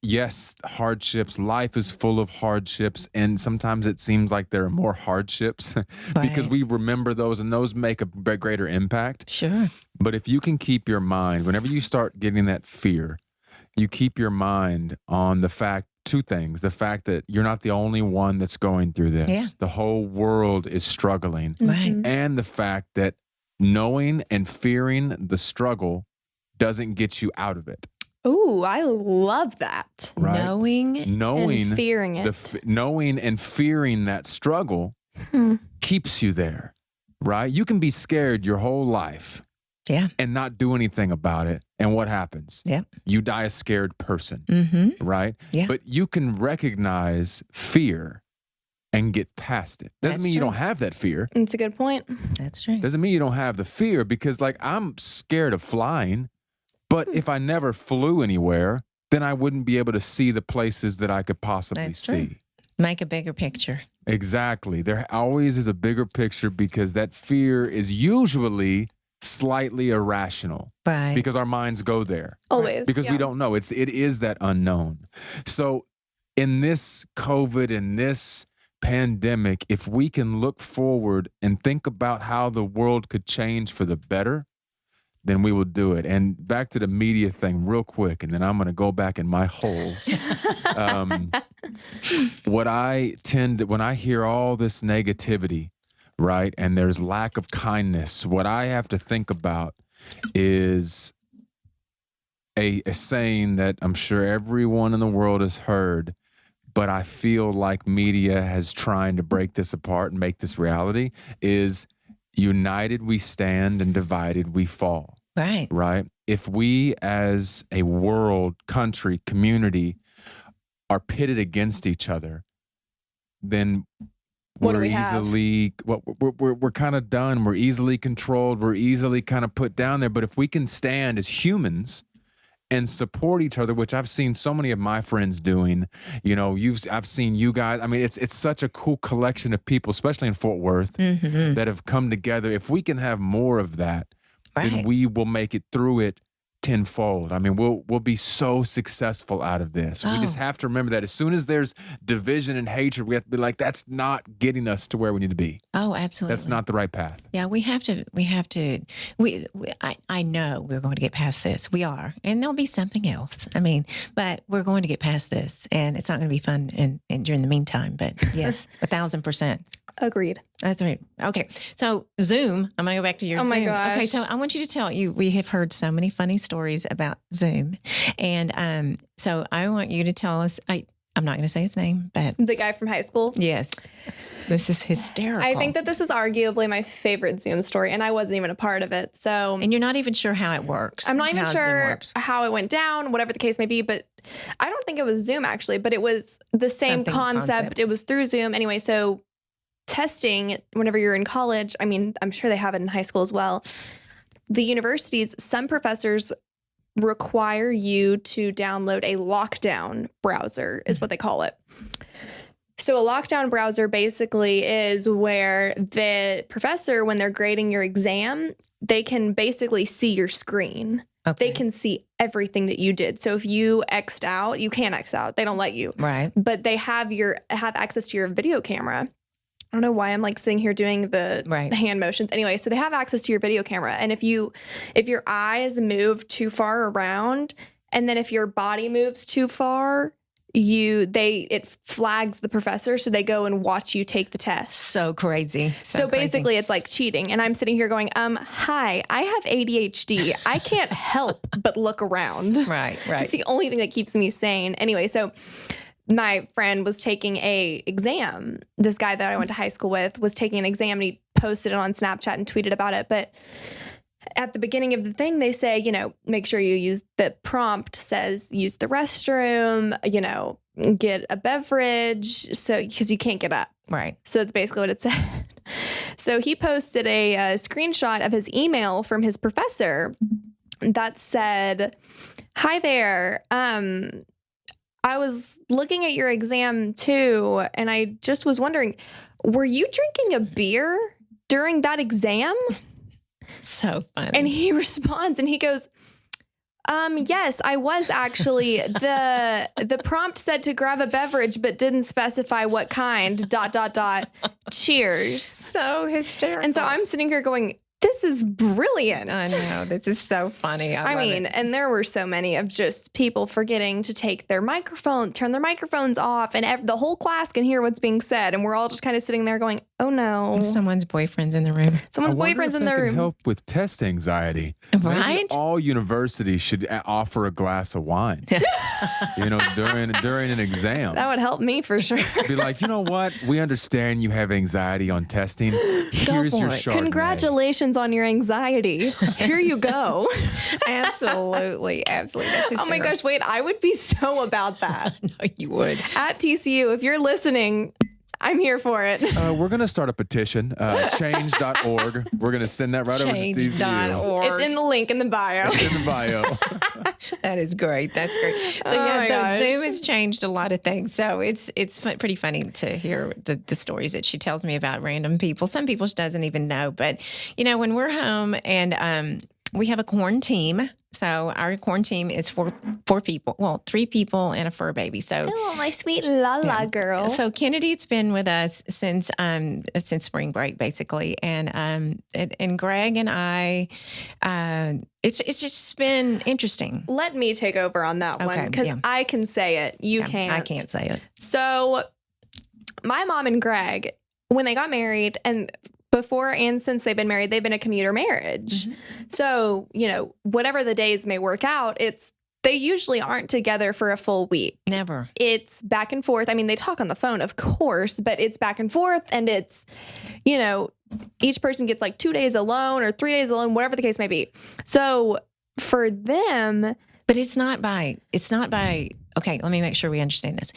[SPEAKER 3] Yes, hardships. Life is full of hardships, and sometimes it seems like there are more hardships because we remember those, and those make a greater impact.
[SPEAKER 1] Sure.
[SPEAKER 3] But if you can keep your mind, whenever you start getting that fear, you keep your mind on two things. The fact that you're not the only one that's going through this.
[SPEAKER 1] Yeah.
[SPEAKER 3] The whole world is struggling.
[SPEAKER 1] Right.
[SPEAKER 3] And the fact that knowing and fearing the struggle doesn't get you out of it.
[SPEAKER 2] Ooh, I love that.
[SPEAKER 3] Right?
[SPEAKER 1] Knowing
[SPEAKER 2] And fearing it.
[SPEAKER 3] Knowing and fearing that struggle keeps you there, right? You can be scared your whole life.
[SPEAKER 1] Yeah.
[SPEAKER 3] And not do anything about it. And what happens?
[SPEAKER 1] Yep.
[SPEAKER 3] You die a scared person, right?
[SPEAKER 1] Yeah.
[SPEAKER 3] But you can recognize fear and get past it. Doesn't
[SPEAKER 1] That's
[SPEAKER 3] mean you
[SPEAKER 1] true.
[SPEAKER 3] don't have that fear.
[SPEAKER 2] That's a good point.
[SPEAKER 1] That's true.
[SPEAKER 3] Doesn't mean you don't have the fear, because like I'm scared of flying, but if I never flew anywhere, then I wouldn't be able to see the places that I could possibly
[SPEAKER 1] That's true.
[SPEAKER 3] see.
[SPEAKER 1] Make a bigger picture.
[SPEAKER 3] Exactly. There always is a bigger picture, because that fear is usually slightly irrational,
[SPEAKER 1] Right.
[SPEAKER 3] because our minds go there.
[SPEAKER 2] Always.
[SPEAKER 3] Because
[SPEAKER 2] yeah.
[SPEAKER 3] we don't know. It is that unknown. So in this COVID, in this pandemic, if we can look forward and think about how the world could change for the better, then we will do it. And back to the media thing real quick, and then I'm going to go back in my hole. When I hear all this negativity, right, and there's lack of kindness, what I have to think about is a saying that I'm sure everyone in the world has heard, but I feel like media has trying to break this apart and make this reality, is united we stand and divided we fall.
[SPEAKER 1] Right.
[SPEAKER 3] Right? If we as a world, country, community are pitted against each other, then
[SPEAKER 2] What do
[SPEAKER 3] we're
[SPEAKER 2] we have?
[SPEAKER 3] we're kind of done. We're easily controlled. We're easily kind of put down there. But if we can stand as humans and support each other, which I've seen so many of my friends doing, I've seen you guys. I mean, it's such a cool collection of people, especially in Fort Worth, that have come together. If we can have more of that, then
[SPEAKER 1] Right.
[SPEAKER 3] we will make it through it tenfold. I mean, we'll be so successful out of this. We just have to remember that as soon as there's division and hatred, we have to be like, that's not getting us to where we need to be.
[SPEAKER 1] Oh, absolutely.
[SPEAKER 3] That's not the right path.
[SPEAKER 1] Yeah, I know we're going to get past this. We are. And there'll be something else. I mean, but we're going to get past this, and it's not going to be fun during the meantime, but yes, 1,000%.
[SPEAKER 2] Agreed.
[SPEAKER 1] That's right. Okay. So Zoom, I'm going to go back to your
[SPEAKER 2] Oh
[SPEAKER 1] Zoom.
[SPEAKER 2] my gosh.
[SPEAKER 1] Okay. So I want you to tell you, we have heard so many funny stories about Zoom. And so I want you to tell us, I'm not going to say his name, but
[SPEAKER 2] The guy from high school.
[SPEAKER 1] yes, this is hysterical.
[SPEAKER 2] I think that this is arguably my favorite Zoom story, and I wasn't even a part of it. So,
[SPEAKER 1] and you're not even sure how it works.
[SPEAKER 2] I'm not even
[SPEAKER 1] how Zoom
[SPEAKER 2] sure
[SPEAKER 1] works.
[SPEAKER 2] how it went down, whatever the case may be, but I don't think it was Zoom actually, but it was the same concept. It was through Zoom. Anyway, so testing whenever you're in college, I mean, I'm sure they have it in high school as well. The universities, some professors require you to download a lockdown browser, is what they call it. So a lockdown browser basically is where the professor, when they're grading your exam, they can basically see your screen.
[SPEAKER 1] Okay.
[SPEAKER 2] They can see everything that you did. So if you X'd out, you can't X out. They don't let you.
[SPEAKER 1] Right.
[SPEAKER 2] But they have access to your video camera. I don't know why I'm like sitting here doing the hand motions. Anyway, so they have access to your video camera. And if your eyes move too far around, and then if your body moves too far, it flags the professor, so they go and watch you take the test.
[SPEAKER 1] So crazy.
[SPEAKER 2] So basically it's like cheating. And I'm sitting here going, hi, I have ADHD. I can't help but look around.
[SPEAKER 1] Right.
[SPEAKER 2] It's the only thing that keeps me sane. Anyway, so my friend was taking a exam. This guy that I went to high school with was taking an exam, and he posted it on Snapchat and tweeted about it. But at the beginning of the thing, they say, make sure you use the prompt says, use the restroom, get a beverage. So, because you can't get up.
[SPEAKER 1] Right.
[SPEAKER 2] So that's basically what it said. So he posted a screenshot of his email from his professor that said, hi there. I was looking at your exam too, and I just was wondering, were you drinking a beer during that exam?
[SPEAKER 1] So funny.
[SPEAKER 2] And he responds and he goes, yes, I was actually. The prompt said to grab a beverage, but didn't specify what kind, ... Cheers.
[SPEAKER 1] So hysterical.
[SPEAKER 2] And so I'm sitting here going, this is brilliant.
[SPEAKER 1] I know. This is so funny. I
[SPEAKER 2] mean,
[SPEAKER 1] love it.
[SPEAKER 2] and there were so many of just people forgetting to take their turn their microphones off, and the whole class can hear what's being said. And we're all just kind of sitting there going, oh no.
[SPEAKER 1] Someone's boyfriend's in the room.
[SPEAKER 2] Someone's boyfriend's in the room.
[SPEAKER 3] Help with test anxiety.
[SPEAKER 1] Right?
[SPEAKER 3] Maybe all universities should offer a glass of wine. During an exam.
[SPEAKER 2] That would help me for sure.
[SPEAKER 3] Be like, you know what? We understand you have anxiety on testing. Here's
[SPEAKER 1] for
[SPEAKER 3] your
[SPEAKER 1] it.
[SPEAKER 3] Chardonnay.
[SPEAKER 2] Congratulations on your anxiety. Here you go.
[SPEAKER 1] Absolutely. That's
[SPEAKER 2] Oh my gosh, wait, I would be so about that.
[SPEAKER 1] No, you would.
[SPEAKER 2] At TCU, if you're listening, I'm here for it.
[SPEAKER 3] We're going to start a petition, change.org. We're going to send that right over to TCU.
[SPEAKER 1] Change.org.
[SPEAKER 2] It's in the link in the bio.
[SPEAKER 3] It's in the bio.
[SPEAKER 1] That is great. That's great. So
[SPEAKER 2] my gosh.
[SPEAKER 1] Zoom has changed a lot of things. So it's pretty funny to hear the stories that she tells me about random people. Some people she doesn't even know. But, when we're home and we have a QuaranTEAM. So our QuaranTEAM is four people. Well, 3 people and a fur baby. So
[SPEAKER 2] Oh, my sweet Lala girl.
[SPEAKER 1] So Kennedy's been with us since spring break, basically, and Greg and I, it's just been interesting.
[SPEAKER 2] Let me take over on that one because I can say it. You can't.
[SPEAKER 1] I can't say it.
[SPEAKER 2] So my mom and Greg, when they got married, and before and since they've been married, they've been a commuter marriage. Mm-hmm. So, whatever the days may work out, they usually aren't together for a full week.
[SPEAKER 1] Never.
[SPEAKER 2] It's back and forth. I mean, they talk on the phone, of course, but it's back and forth, and it's, each person gets like 2 days alone or 3 days alone, whatever the case may be. So for them,
[SPEAKER 1] but it's not by, okay, let me make sure we understand this.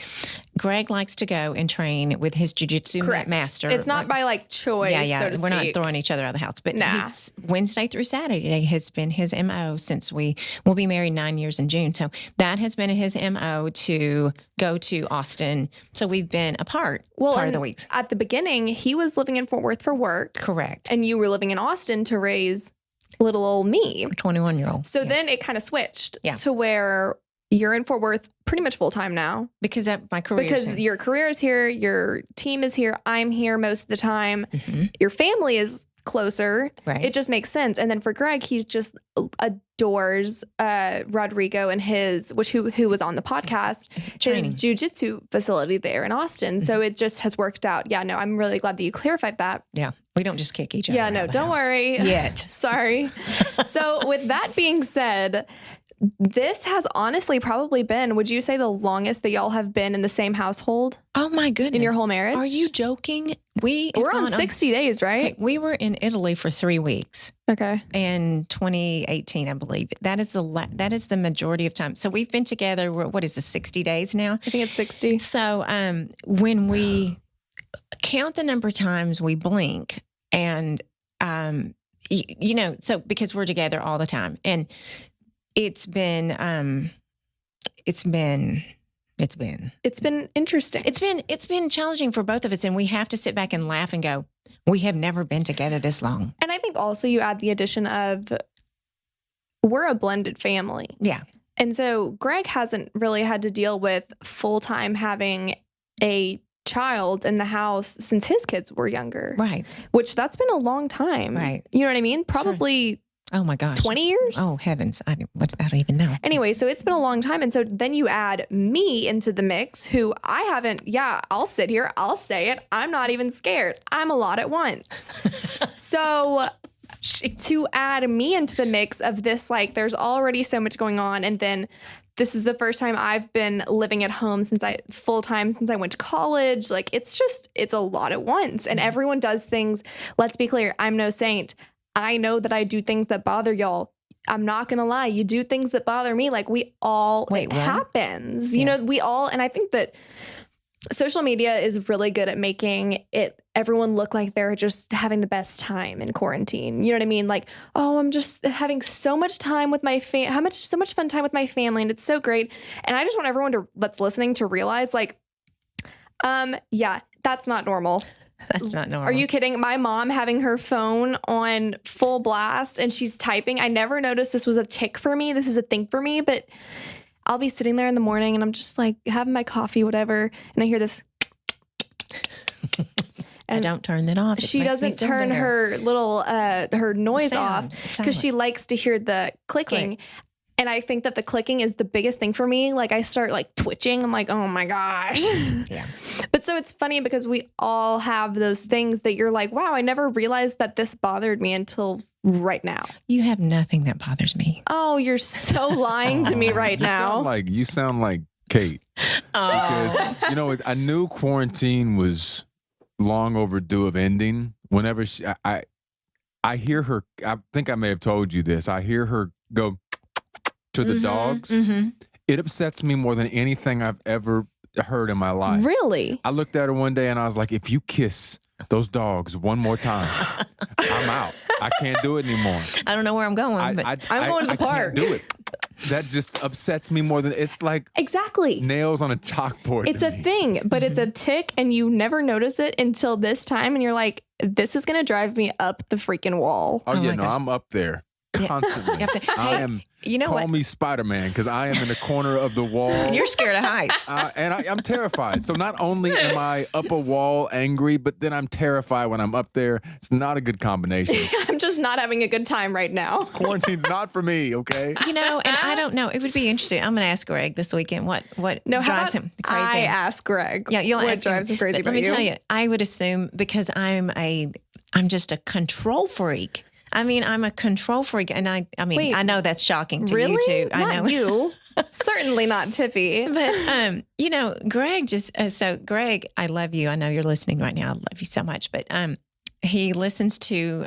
[SPEAKER 1] Greg likes to go and train with his jiu-jitsu master.
[SPEAKER 2] It's not by like choice, so to
[SPEAKER 1] We're not
[SPEAKER 2] speak.
[SPEAKER 1] throwing each other out of the house. But
[SPEAKER 2] Nah.
[SPEAKER 1] it's Wednesday through Saturday has been his MO since we'll be married 9 years in June. So that has been his MO to go to Austin. So we've been apart part of the weeks.
[SPEAKER 2] At the beginning, he was living in Fort Worth for work.
[SPEAKER 1] Correct.
[SPEAKER 2] And you were living in Austin to raise little old me.
[SPEAKER 1] 21-year-old.
[SPEAKER 2] So then it kind of switched
[SPEAKER 1] Yeah.
[SPEAKER 2] to where you're in Fort Worth pretty much full time now.
[SPEAKER 1] Because my career.
[SPEAKER 2] Because your career is here, your team is here, I'm here most of the time. Your family is closer.
[SPEAKER 1] Right.
[SPEAKER 2] It just makes sense. And then for Greg, he just adores Rodrigo and who was on the podcast, his jiu-jitsu facility there in Austin. So it just has worked out. Yeah, no, I'm really glad that you clarified that.
[SPEAKER 1] Yeah. We don't just kick each other.
[SPEAKER 2] Yeah, no, don't worry.
[SPEAKER 1] Yet.
[SPEAKER 2] Sorry. So with that being said, this has honestly probably been, would you say, the longest that y'all have been in the same household
[SPEAKER 1] Oh my goodness.
[SPEAKER 2] in your whole marriage?
[SPEAKER 1] Are you joking?
[SPEAKER 2] We're on 60 days, right?
[SPEAKER 1] Okay, we were in Italy for 3 weeks
[SPEAKER 2] Okay.
[SPEAKER 1] in 2018, I believe. That is the majority of time. So we've been together, what is this, 60 days now?
[SPEAKER 2] I think it's 60.
[SPEAKER 1] So when we count the number of times we blink and, so because we're together all the time, and it's been
[SPEAKER 2] interesting.
[SPEAKER 1] It's been challenging for both of us, and we have to sit back and laugh and go, we have never been together this long.
[SPEAKER 2] And I think also you add the addition of we're a blended family.
[SPEAKER 1] Yeah.
[SPEAKER 2] And so Greg hasn't really had to deal with full-time having a child in the house since his kids were younger.
[SPEAKER 1] Right.
[SPEAKER 2] Which that's been a long time.
[SPEAKER 1] Right.
[SPEAKER 2] You know what I mean? Probably
[SPEAKER 1] Oh my gosh.
[SPEAKER 2] 20 years?
[SPEAKER 1] Oh heavens. I don't even know.
[SPEAKER 2] Anyway, so it's been a long time. And so then you add me into the mix, who I haven't, I'll sit here, I'll say it. I'm not even scared. I'm a lot at once. So to add me into the mix of this, like there's already so much going on. And then this is the first time I've been living at home full time since I went to college. Like it's a lot at once. And everyone does things. Let's be clear. I'm no saint. I know that I do things that bother y'all. I'm not going to lie. You do things that bother me. Like it happens, we all, and I think that social media is really good at making everyone look like they're just having the best time in quarantine. You know what I mean? Like, oh, I'm just having so much time with my so much fun time with my family. And it's so great. And I just want everyone that's listening to realize like, that's not normal.
[SPEAKER 1] That's not normal.
[SPEAKER 2] Are you kidding? My mom having her phone on full blast and she's typing. I never noticed this was a tick for me. This is a thing for me, but I'll be sitting there in the morning and I'm just like having my coffee, whatever. And I hear this.
[SPEAKER 1] And I don't turn that off.
[SPEAKER 2] She doesn't turn her little, her noise off because she likes to hear the clicking. And I think that the clicking is the biggest thing for me. Like I start like twitching. I'm like, oh my gosh.
[SPEAKER 1] Yeah.
[SPEAKER 2] But so it's funny because we all have those things that you're like, wow, I never realized that this bothered me until right now.
[SPEAKER 1] You have nothing that bothers me.
[SPEAKER 2] Oh, you're so lying to me right now.
[SPEAKER 3] You sound like Kate. Because, I knew quarantine was long overdue of ending. Whenever I hear her, I think I may have told you this. I hear her go to the dogs. Mm-hmm. It upsets me more than anything I've ever heard in my life.
[SPEAKER 2] Really?
[SPEAKER 3] I looked at her one day and I was like, if you kiss those dogs one more time, I'm out. I can't do it anymore.
[SPEAKER 1] I don't know where I'm going, but
[SPEAKER 2] I'm going to the park.
[SPEAKER 3] Can't do it. That just upsets me more than it's like
[SPEAKER 2] exactly
[SPEAKER 3] nails on a chalkboard.
[SPEAKER 2] It's a thing, but it's a tick and you never notice it until this time. And you're like, this is going to drive me up the freaking wall.
[SPEAKER 3] Oh yeah, no, gosh. I'm up there constantly. I am. Call me Spider-Man because I am in the corner of the wall.
[SPEAKER 1] And you're scared of heights.
[SPEAKER 3] And I'm terrified. So not only am I up a wall angry, but then I'm terrified when I'm up there. It's not a good combination.
[SPEAKER 2] I'm just not having a good time right now.
[SPEAKER 3] This quarantine's not for me, okay?
[SPEAKER 1] And I don't know. It would be interesting. I'm going to ask Greg this weekend what drives him crazy.
[SPEAKER 2] I ask Greg.
[SPEAKER 1] Yeah, you'll
[SPEAKER 2] what drives him crazy.
[SPEAKER 1] Let me tell you, I would assume because I'm just a control freak. I'm a control freak, and I mean, I know that's shocking to you too.
[SPEAKER 2] Not
[SPEAKER 1] I know
[SPEAKER 2] you, certainly not Tiffy.
[SPEAKER 1] But Greg Greg, I love you. I know you're listening right now. I love you so much. But he listens to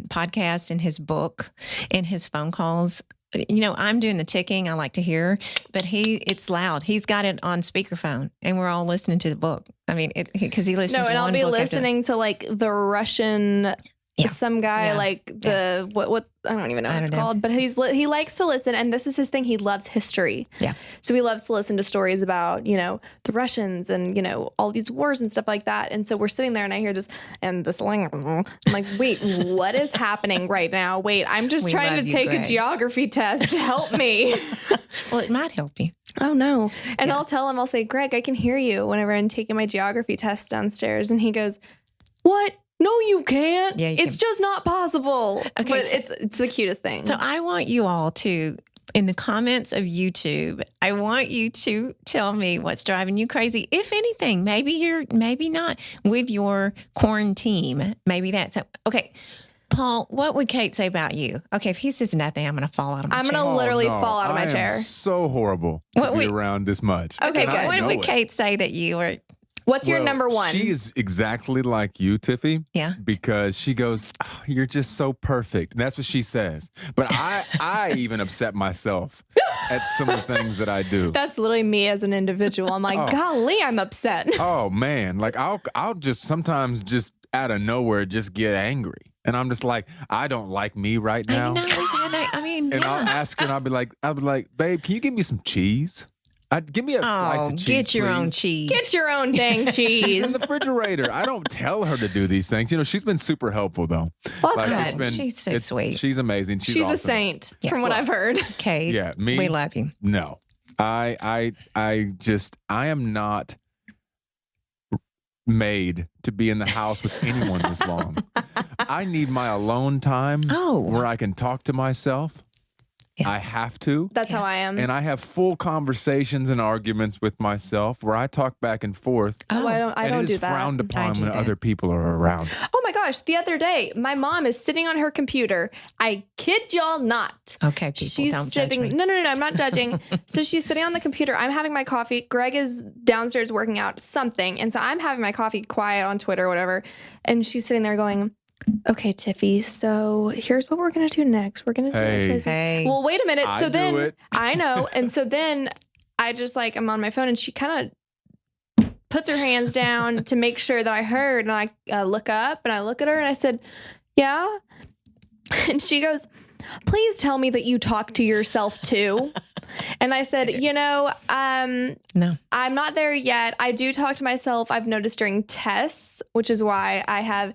[SPEAKER 1] podcasts and his book and his phone calls. I'm doing the ticking. I like to hear, but it's loud. He's got it on speakerphone, and we're all listening to the book. Because he listens.
[SPEAKER 2] No, and I'll be listening to like the Russian
[SPEAKER 1] Yeah.
[SPEAKER 2] some guy
[SPEAKER 1] Yeah.
[SPEAKER 2] like the what I don't even know what it's called, but he likes to listen, and this is his thing. He loves history.
[SPEAKER 1] Yeah.
[SPEAKER 2] So he loves to listen to stories about, the Russians and, all these wars and stuff like that. And so we're sitting there and I hear this and this I'm like, wait, what is happening right now? Wait, I'm just
[SPEAKER 1] We
[SPEAKER 2] trying
[SPEAKER 1] love
[SPEAKER 2] to
[SPEAKER 1] you,
[SPEAKER 2] take
[SPEAKER 1] Greg.
[SPEAKER 2] a geography test. Help me.
[SPEAKER 1] Well, it might help you.
[SPEAKER 2] Oh no. And I'll tell him, I'll say, Greg, I can hear you whenever I'm taking my geography test downstairs. And he goes, what? No, you can't.
[SPEAKER 1] Yeah, you
[SPEAKER 2] it's just not possible.
[SPEAKER 1] Okay,
[SPEAKER 2] But
[SPEAKER 1] so-
[SPEAKER 2] it's the cutest thing.
[SPEAKER 1] So I want you all to, in the comments of YouTube, I want you to tell me what's driving you crazy. If anything, maybe not with your QuaranTEAM. Maybe that's okay. Paul, what would Kate say about you? Okay, if he says nothing, I'm going to fall out of my
[SPEAKER 2] I'm
[SPEAKER 1] chair.
[SPEAKER 2] going to literally
[SPEAKER 3] no,
[SPEAKER 2] fall out of my
[SPEAKER 3] I
[SPEAKER 2] chair.
[SPEAKER 3] am so horrible to
[SPEAKER 1] What
[SPEAKER 3] be
[SPEAKER 1] would-
[SPEAKER 3] around this much.
[SPEAKER 2] Okay,
[SPEAKER 3] And
[SPEAKER 2] good.
[SPEAKER 3] I
[SPEAKER 1] What
[SPEAKER 3] know
[SPEAKER 1] would
[SPEAKER 3] it.
[SPEAKER 1] Kate say that you were?
[SPEAKER 2] What's your
[SPEAKER 3] Well,
[SPEAKER 2] number one?
[SPEAKER 3] She is exactly like you, Tiffy.
[SPEAKER 1] Yeah.
[SPEAKER 3] Because she goes, "Oh, you're just so perfect." And that's what she says. But I even upset myself at some of the things that I do.
[SPEAKER 2] That's literally me as an individual. I'm like, golly, I'm upset.
[SPEAKER 3] Oh man, like I'll just sometimes just out of nowhere just get angry. And I'm just like, I don't like me right now.
[SPEAKER 1] I know we've had that. I mean,
[SPEAKER 3] And
[SPEAKER 1] yeah.
[SPEAKER 3] I'll ask her and I'll be like, babe, can you give me some cheese? Give me a slice
[SPEAKER 1] Oh,
[SPEAKER 3] of cheese.
[SPEAKER 1] get your own
[SPEAKER 3] please."
[SPEAKER 1] cheese.
[SPEAKER 2] Get your own dang
[SPEAKER 3] She's
[SPEAKER 2] cheese.
[SPEAKER 3] in the refrigerator. I don't tell her to do these things. She's been super helpful though.
[SPEAKER 2] Well,
[SPEAKER 3] Like,
[SPEAKER 2] that's
[SPEAKER 3] it's
[SPEAKER 2] good.
[SPEAKER 3] been-
[SPEAKER 1] She's so sweet.
[SPEAKER 3] She's amazing. She's
[SPEAKER 2] She's
[SPEAKER 3] awesome.
[SPEAKER 2] a saint,
[SPEAKER 1] Yeah.
[SPEAKER 2] from what I've heard.
[SPEAKER 1] Kate,
[SPEAKER 3] Yeah, me.
[SPEAKER 1] we love you.
[SPEAKER 3] No, I am not made to be in the house with anyone this long. I need my alone time where I can talk to myself.
[SPEAKER 1] Yeah.
[SPEAKER 3] I have to.
[SPEAKER 2] That's how I am.
[SPEAKER 3] And I have full conversations and arguments with myself where I talk back and forth.
[SPEAKER 2] Oh, I
[SPEAKER 3] and
[SPEAKER 2] don't
[SPEAKER 3] it
[SPEAKER 2] do
[SPEAKER 3] is
[SPEAKER 2] that.
[SPEAKER 3] frowned
[SPEAKER 1] I
[SPEAKER 3] upon
[SPEAKER 1] do
[SPEAKER 3] when
[SPEAKER 1] that.
[SPEAKER 3] other people are around.
[SPEAKER 2] Oh my gosh, the other day, my mom is sitting on her computer. I kid y'all not.
[SPEAKER 1] Okay, people,
[SPEAKER 2] She's
[SPEAKER 1] don't
[SPEAKER 2] sitting.
[SPEAKER 1] judge me.
[SPEAKER 2] No, I'm not judging. So she's sitting on the computer. I'm having my coffee. Greg is downstairs working out something. And so I'm having my coffee quiet on Twitter or whatever. And she's sitting there going, okay, Tiffy, so here's what we're going to do next. We're going to do X, Y, Z.
[SPEAKER 1] Hey.
[SPEAKER 2] Well, wait a minute.
[SPEAKER 3] I
[SPEAKER 2] So
[SPEAKER 3] do
[SPEAKER 2] then
[SPEAKER 3] it.
[SPEAKER 2] I know. And so then I just I'm on my phone and she kind of puts her hands down to make sure that I heard. And I look up and I look at her and I said, yeah. And she goes, please tell me that you talk to yourself too. And I said,
[SPEAKER 1] No.
[SPEAKER 2] I'm not there yet. I do talk to myself. I've noticed during tests, which is why I have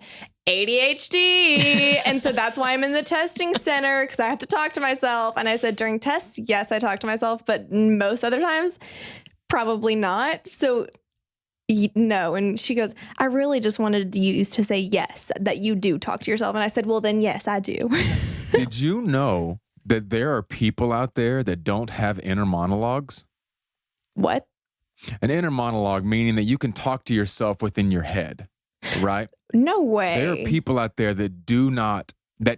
[SPEAKER 2] ADHD. And so that's why I'm in the testing center, because I have to talk to myself. And I said during tests, yes, I talk to myself, but most other times, probably not. So no. And she goes, I really just wanted you to say yes, that you do talk to yourself. And I said, well, then yes, I do.
[SPEAKER 3] Did you know that there are people out there that don't have inner monologues?
[SPEAKER 2] What?
[SPEAKER 3] An inner monologue meaning that you can talk to yourself within your head, right?
[SPEAKER 2] No way.
[SPEAKER 3] There are people out there that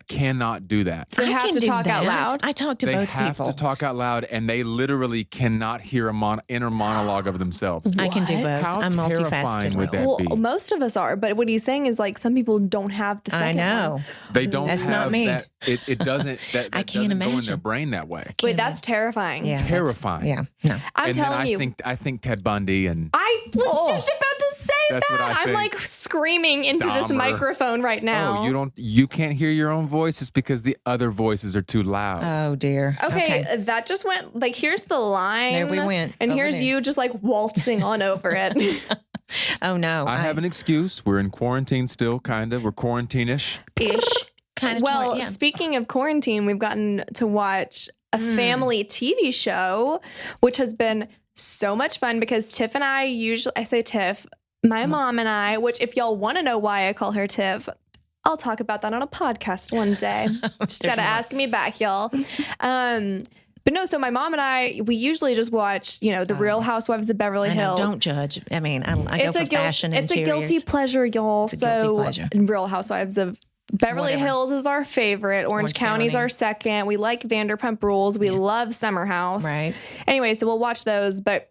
[SPEAKER 3] cannot do that.
[SPEAKER 2] So they have
[SPEAKER 1] can
[SPEAKER 2] to
[SPEAKER 1] do
[SPEAKER 2] talk out
[SPEAKER 1] that.
[SPEAKER 2] loud?
[SPEAKER 1] I talk to
[SPEAKER 3] They
[SPEAKER 1] both
[SPEAKER 3] have
[SPEAKER 1] people.
[SPEAKER 3] to talk out loud, and they literally cannot hear a inner monologue of themselves.
[SPEAKER 1] I can do
[SPEAKER 2] What?
[SPEAKER 1] both.
[SPEAKER 3] How
[SPEAKER 1] I'm
[SPEAKER 3] terrifying
[SPEAKER 1] multifaceted.
[SPEAKER 3] would that
[SPEAKER 2] Well,
[SPEAKER 3] be?
[SPEAKER 2] most of us are, but what he's saying is some people don't have the
[SPEAKER 1] I
[SPEAKER 2] second
[SPEAKER 1] know.
[SPEAKER 2] one.
[SPEAKER 3] They don't
[SPEAKER 1] That's
[SPEAKER 3] have
[SPEAKER 1] not me.
[SPEAKER 3] that. It doesn't. That
[SPEAKER 1] I can't
[SPEAKER 3] doesn't go in their
[SPEAKER 1] imagine.
[SPEAKER 3] brain that way.
[SPEAKER 2] Wait, that's terrifying.
[SPEAKER 1] Yeah, that's-
[SPEAKER 3] Terrifying.
[SPEAKER 1] Yeah, no.
[SPEAKER 2] I'm
[SPEAKER 3] and
[SPEAKER 2] telling
[SPEAKER 3] then
[SPEAKER 2] you.
[SPEAKER 3] I think Ted Bundy and
[SPEAKER 2] I was just about to say
[SPEAKER 3] That's
[SPEAKER 2] that.
[SPEAKER 3] what I
[SPEAKER 2] I'm
[SPEAKER 3] think.
[SPEAKER 2] screaming into this
[SPEAKER 3] Dahmer.
[SPEAKER 2] microphone right now.
[SPEAKER 3] you can't hear your own voice. It's because the other voices are too loud.
[SPEAKER 1] Oh dear.
[SPEAKER 2] Okay, that just went here's the line.
[SPEAKER 1] There we went,
[SPEAKER 2] And
[SPEAKER 1] over
[SPEAKER 2] here's
[SPEAKER 1] there.
[SPEAKER 2] you just waltzing on over it.
[SPEAKER 1] Oh no.
[SPEAKER 3] I have an excuse. We're in quarantine still, kind of. We're quarantine-ish.
[SPEAKER 1] ish kind of.
[SPEAKER 2] Well,
[SPEAKER 1] yeah.
[SPEAKER 2] speaking of quarantine, we've gotten to watch a family TV show, which has been so much fun because Tiff and I I say Tiff, my mom and I, which if y'all want to know why I call her Tiff, I'll talk about that on a podcast one day. Just got to ask me back, y'all. But no, so my mom and I, we usually just watch, the Real Housewives of Beverly
[SPEAKER 1] I know,
[SPEAKER 2] Hills.
[SPEAKER 1] don't judge. I mean, I go for fashion
[SPEAKER 2] It's
[SPEAKER 1] interiors.
[SPEAKER 2] a guilty pleasure, y'all.
[SPEAKER 1] It's a guilty
[SPEAKER 2] So
[SPEAKER 1] pleasure.
[SPEAKER 2] Real Housewives of Beverly
[SPEAKER 1] Whatever.
[SPEAKER 2] Hills is our favorite. Orange County's
[SPEAKER 1] County.
[SPEAKER 2] our second. We like Vanderpump Rules. We love Summer House.
[SPEAKER 1] Right.
[SPEAKER 2] Anyway, so we'll watch those. But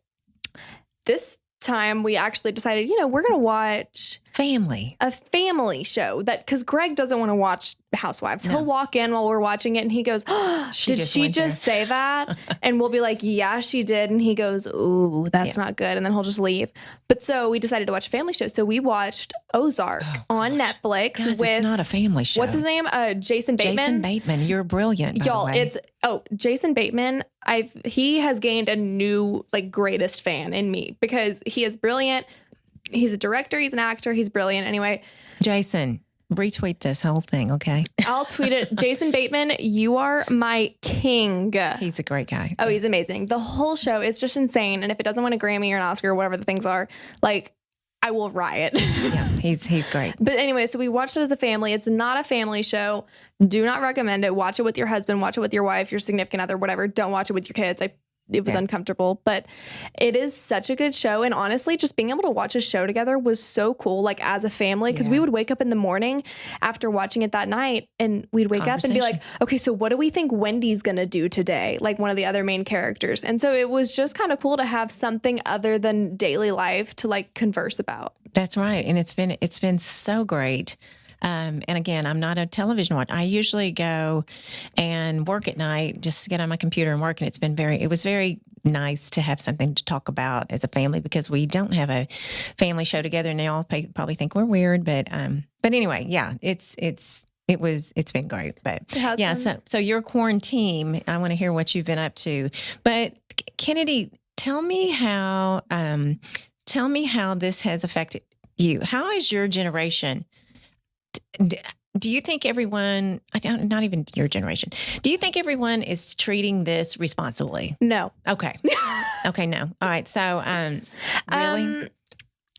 [SPEAKER 2] this time we actually decided, we're going to watch
[SPEAKER 1] Family.
[SPEAKER 2] a family show because Greg doesn't want to watch Housewives.
[SPEAKER 1] No.
[SPEAKER 2] He'll walk in while we're watching it and he goes, oh, did she
[SPEAKER 1] went there."
[SPEAKER 2] just say that? And we'll be like, yeah, she did. And he goes, ooh, that's not good. And then he'll just leave. But so we decided to watch a family show. So we watched Ozark on Netflix
[SPEAKER 1] Guys,
[SPEAKER 2] with,
[SPEAKER 1] it's not a family show.
[SPEAKER 2] what's his name? Jason Bateman.
[SPEAKER 1] Jason Bateman. You're brilliant, by
[SPEAKER 2] Y'all,
[SPEAKER 1] the way.
[SPEAKER 2] Jason Bateman. He has gained a new greatest fan in me because he is brilliant. He's a director. He's an actor. He's brilliant. Anyway,
[SPEAKER 1] Jason, retweet this whole thing, okay?
[SPEAKER 2] I'll tweet it. Jason Bateman, you are my king.
[SPEAKER 1] He's a great guy.
[SPEAKER 2] Oh, he's amazing. The whole show is just insane. And if it doesn't win a Grammy or an Oscar or whatever the things are, I will riot.
[SPEAKER 1] Yeah, he's great.
[SPEAKER 2] But anyway, so we watched it as a family. It's not a family show. Do not recommend it. Watch it with your husband. Watch it with your wife, your significant other, whatever. Don't watch it with your kids. It was uncomfortable, but it is such a good show. And honestly, just being able to watch a show together was so cool, as a family, because we would wake up in the morning after watching it that night and we'd wake up and be like, okay, so what do we think Wendy's going to do today? One of the other main characters. And so it was just kind of cool to have something other than daily life to converse about.
[SPEAKER 1] That's right. And it's been so great. And again, I'm not a television watcher. I usually go and work at night, just get on my computer and work. And it was very nice to have something to talk about as a family because we don't have a family show together and they all probably think we're weird. But anyway, yeah, it's been great. But yeah, so your QuaranTEAM, I want to hear what you've been up to. But Kennedy, tell me how this has affected you. How is your generation? Do you think everyone, not even your generation, do you think everyone is treating this responsibly?
[SPEAKER 2] No.
[SPEAKER 1] Okay. Okay, no. All right. So, really?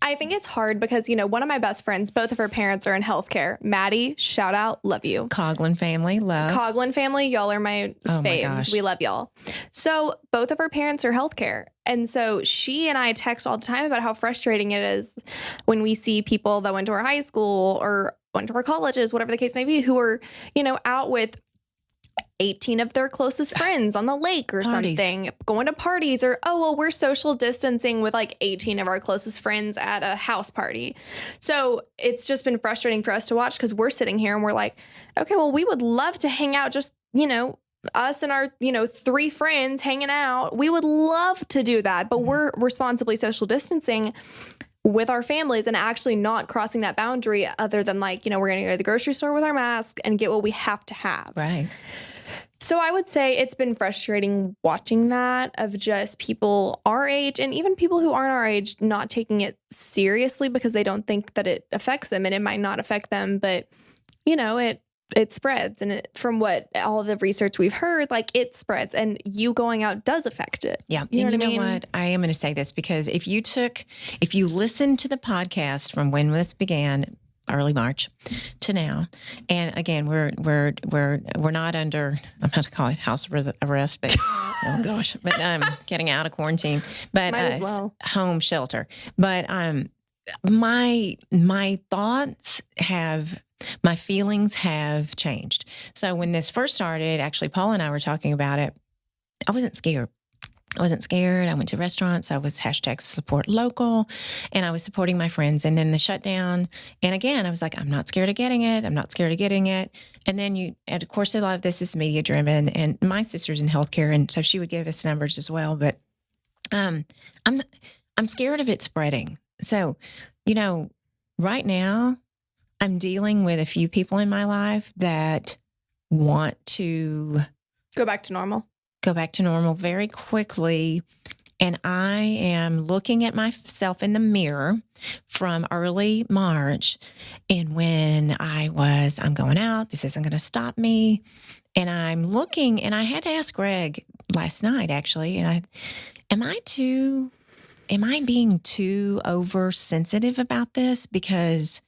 [SPEAKER 2] I think it's hard because, one of my best friends, both of her parents are in healthcare. Maddie, shout out, love you.
[SPEAKER 1] Coughlin family, love.
[SPEAKER 2] Coughlin family, y'all are my faves.
[SPEAKER 1] My gosh.
[SPEAKER 2] We love y'all. So both of her parents are healthcare. And so she and I text all the time about how frustrating it is when we see people that went to our high school or went to our colleges, whatever the case may be, who are, out with 18 of their closest friends on the lake or something, going to parties, or, we're social distancing with 18 of our closest friends at a house party. So it's just been frustrating for us to watch because we're sitting here and we're like, okay, well, we would love to hang out, just, us and our, 3 friends hanging out. We would love to do that, but we're responsibly social distancing with our families and actually not crossing that boundary other than we're going to go to the grocery store with our mask and get what we have to have.
[SPEAKER 1] Right.
[SPEAKER 2] So I would say it's been frustrating watching that of just people our age and even people who aren't our age not taking it seriously because they don't think that it affects them, and it might not affect them, but it spreads. And from what all of the research we've heard, it spreads, and you going out does affect it.
[SPEAKER 1] Yeah.
[SPEAKER 2] You know
[SPEAKER 1] and
[SPEAKER 2] what I mean?
[SPEAKER 1] what? I am going to say this because if you listen to the podcast from when this began, early March to now, and again, we're not under, I'm about to call it house arrest, but oh gosh, but getting out of quarantine, but
[SPEAKER 2] Might as well.
[SPEAKER 1] Home shelter. But my thoughts my feelings have changed. So when this first started, actually, Paul and I were talking about it. I wasn't scared. I went to restaurants. I was #support local, and I was supporting my friends. And then the shutdown. And again, I was like, I'm not scared of getting it. And then and of course, a lot of this is media driven, and my sister's in healthcare. And so she would give us numbers as well. But I'm scared of it spreading. So, right now I'm dealing with a few people in my life that want to
[SPEAKER 2] Go back to normal
[SPEAKER 1] very quickly. And I am looking at myself in the mirror from early March. And when I'm going out, this isn't going to stop me. And I'm looking, and I had to ask Greg last night, actually, and am I being too oversensitive about this? Because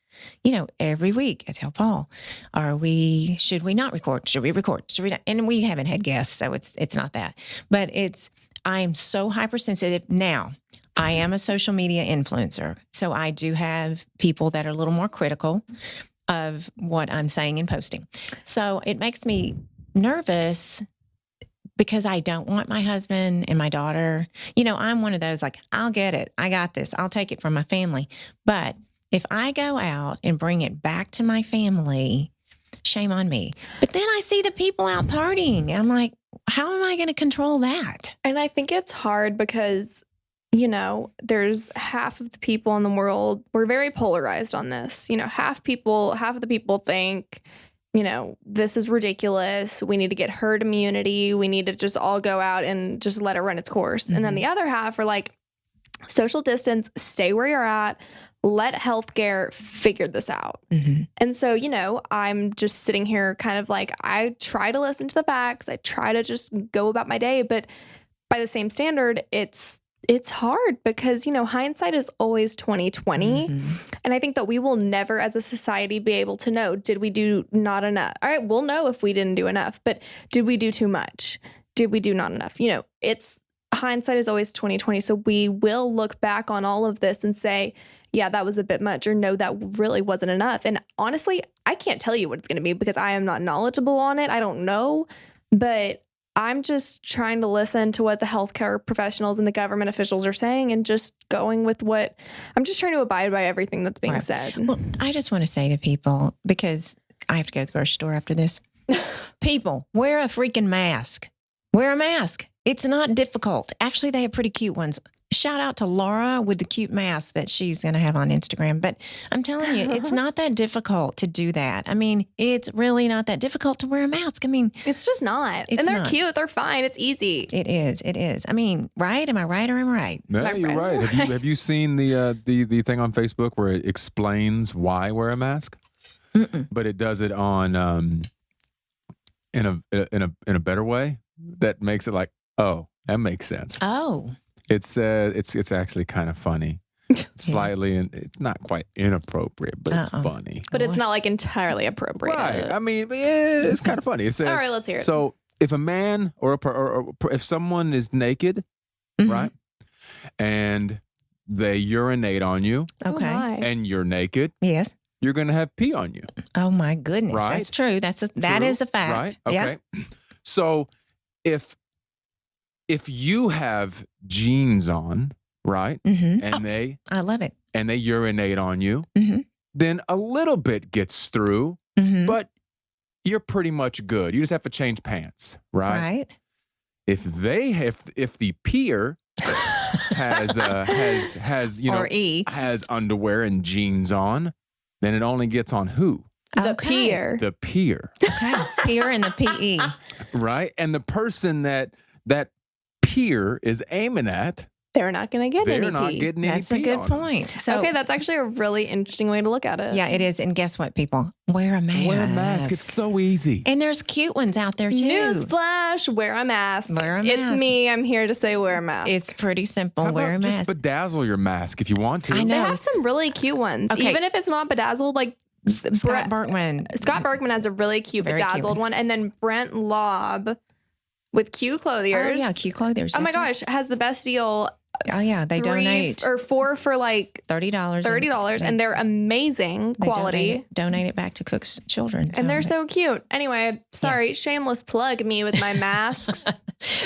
[SPEAKER 1] every week I tell Paul, should we not record? Should we record? Should we not? And we haven't had guests, so it's not that. But I am so hypersensitive. Now, I am a social media influencer, so I do have people that are a little more critical of what I'm saying and posting. So it makes me nervous because I don't want my husband and my daughter. I'm one of those like, I'll get it. I got this. I'll take it from my family. But if I go out and bring it back to my family, shame on me. But then I see the people out partying and I'm like, how am I going to control that?
[SPEAKER 2] And I think it's hard because, there's half of the people in the world, we're very polarized on this. Half of the people think, this is ridiculous. We need to get herd immunity. We need to just all go out and just let it run its course. And then the other half are like, social distance, stay where you're at, let healthcare figure this out. And so, I'm just sitting here kind of like, I try to listen to the facts. I try to just go about my day. But by the same standard, it's hard because, hindsight is always 2020. And I think that we will never as a society be able to know, did we do not enough? All right, we'll know if we didn't do enough, but did we do too much? Did we do not enough? It's hindsight is always 2020. So we will look back on all of this and say, yeah, that was a bit much, or no, that really wasn't enough. And honestly, I can't tell you what it's going to be because I am not knowledgeable on it. I don't know, but I'm just trying to listen to what the healthcare professionals and the government officials are saying and just going with I'm just trying to abide by everything that's being said.
[SPEAKER 1] Well, I just want to say to people, because I have to go to the grocery store after this, people, wear a freaking mask. Wear a mask. It's not difficult. Actually, they have pretty cute ones. Shout out to Laura with the cute mask that she's going to have on Instagram. But I'm telling you, it's not that difficult to do that. I mean, it's really not that difficult to wear a mask. I mean,
[SPEAKER 2] it's just not. And they're cute. They're fine. It's easy.
[SPEAKER 1] It is. It is. I mean, right? Am I right or am I right?
[SPEAKER 3] No, you're right. Have you seen the thing on Facebook where it explains why wear a mask? But it does it on in a better way that makes it like, oh, that makes sense.
[SPEAKER 1] Oh.
[SPEAKER 3] It's actually kind of funny, slightly, and it's not quite inappropriate, but it's funny.
[SPEAKER 2] But it's not like entirely appropriate.
[SPEAKER 3] Right. I mean, it's kind of funny. It says,
[SPEAKER 2] all right, let's hear it.
[SPEAKER 3] So if a man or if someone is naked, right, and they urinate on you,
[SPEAKER 1] okay,
[SPEAKER 3] and you're naked,
[SPEAKER 1] yes,
[SPEAKER 3] you're going to have pee on you.
[SPEAKER 1] Oh my goodness,
[SPEAKER 3] right?
[SPEAKER 1] That's true. That is a fact.
[SPEAKER 3] Right. Okay. Yeah. So if you have jeans on, right, and
[SPEAKER 1] I love it,
[SPEAKER 3] and they urinate on you, then a little bit gets through, but you're pretty much good. You just have to change pants, right?
[SPEAKER 1] Right.
[SPEAKER 3] If the peer has has underwear and jeans on, then it only gets on who?
[SPEAKER 2] The peer.
[SPEAKER 3] The peer.
[SPEAKER 1] Okay. Peer and the PE.
[SPEAKER 3] Right, and the person that peer is aiming at,
[SPEAKER 2] they're not going to get any pee.
[SPEAKER 3] They're not getting any
[SPEAKER 1] That's
[SPEAKER 3] pee
[SPEAKER 1] a good
[SPEAKER 3] on
[SPEAKER 1] point. So,
[SPEAKER 2] okay, that's actually a really interesting way to look at it.
[SPEAKER 1] Yeah, it is. And guess what, people? Wear a mask.
[SPEAKER 3] Wear a mask. It's so easy.
[SPEAKER 1] And there's cute ones out there, too.
[SPEAKER 2] Newsflash, wear a mask.
[SPEAKER 1] Wear a mask.
[SPEAKER 2] It's me. I'm here to say wear a mask.
[SPEAKER 1] It's pretty simple.
[SPEAKER 3] How
[SPEAKER 1] wear a
[SPEAKER 3] about
[SPEAKER 1] mask.
[SPEAKER 3] just bedazzle your mask if you want to.
[SPEAKER 1] I know.
[SPEAKER 2] They have some really cute ones.
[SPEAKER 1] Okay.
[SPEAKER 2] Even if it's not bedazzled, like
[SPEAKER 1] Scott Berkman.
[SPEAKER 2] Scott Berkman has a really cute
[SPEAKER 1] Very
[SPEAKER 2] bedazzled
[SPEAKER 1] cute
[SPEAKER 2] one. And then Brent Lobb with Q Clothiers.
[SPEAKER 1] Oh, yeah, Q Clothiers.
[SPEAKER 2] Oh, my gosh. Has the best deal.
[SPEAKER 1] Oh, yeah. They donate.
[SPEAKER 2] Or 4 for like
[SPEAKER 1] $30.
[SPEAKER 2] $30. And they're amazing quality.
[SPEAKER 1] Donate it back to Cook's children.
[SPEAKER 2] And they're so cute. Anyway, sorry, shameless plug me with my masks.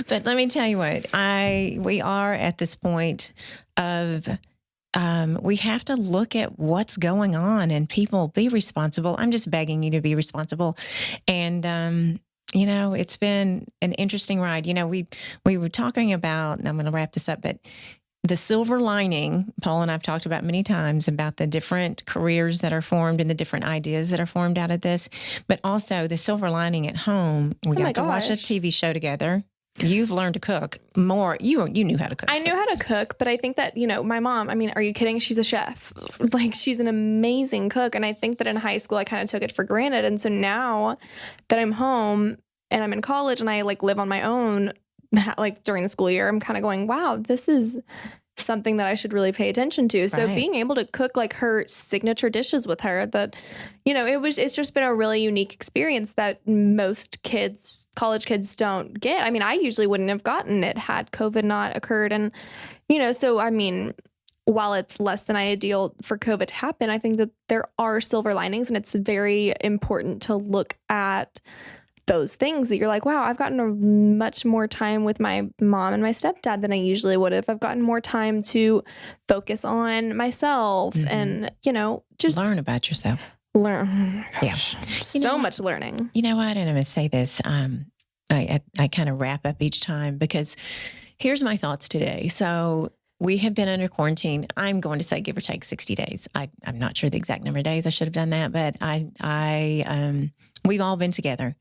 [SPEAKER 1] But let me tell you what, we are at this point of we have to look at what's going on, and people, be responsible. I'm just begging you to be responsible. And it's been an interesting ride. We were talking about, and I'm going to wrap this up, but the silver lining, Paul and I've talked about many times about the different careers that are formed and the different ideas that are formed out of this, but also the silver lining at home. We got to watch a TV show together. You've learned to cook more. You knew how to cook.
[SPEAKER 2] I knew how to cook, but I think that, my mom, I mean, are you kidding? She's a chef. Like, she's an amazing cook. And I think that in high school, I kind of took it for granted. And so now that I'm home and I'm in college and I live on my own, during the school year, I'm kind of going, wow, this is something that I should really pay attention to. So being able to cook her signature dishes with her, that, it's just been a really unique experience that most college kids don't get. I mean, I usually wouldn't have gotten it had COVID not occurred. And, so, I mean, while it's less than ideal for COVID to happen, I think that there are silver linings, and it's very important to look at those things that you're like, wow, I've gotten a much more time with my mom and my stepdad than I usually would have. I've gotten more time to focus on myself and, just
[SPEAKER 1] learn about yourself.
[SPEAKER 2] Learn. Oh my gosh.
[SPEAKER 1] Yeah.
[SPEAKER 2] So much learning.
[SPEAKER 1] You know what? And I'm going to say this. I kind of wrap up each time because here's my thoughts today. So we have been under quarantine. I'm going to say give or take 60 days. I'm not sure the exact number of days. I should have done that, but we've all been together.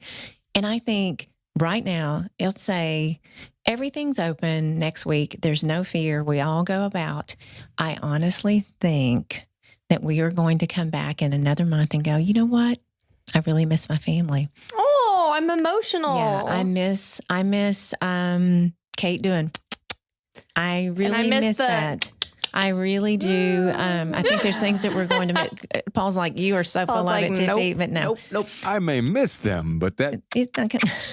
[SPEAKER 1] And I think right now, let's say everything's open next week. There's no fear. We all go about. I honestly think that we are going to come back in another month and go, you know what? I really miss my family.
[SPEAKER 2] Oh, I'm emotional.
[SPEAKER 1] Yeah, I miss Kate doing. I really miss that. I really do. I think there's things that we're going to make. Paul's like, you are so full of it, Tiffy, but no.
[SPEAKER 2] Nope.
[SPEAKER 3] I may miss them, but that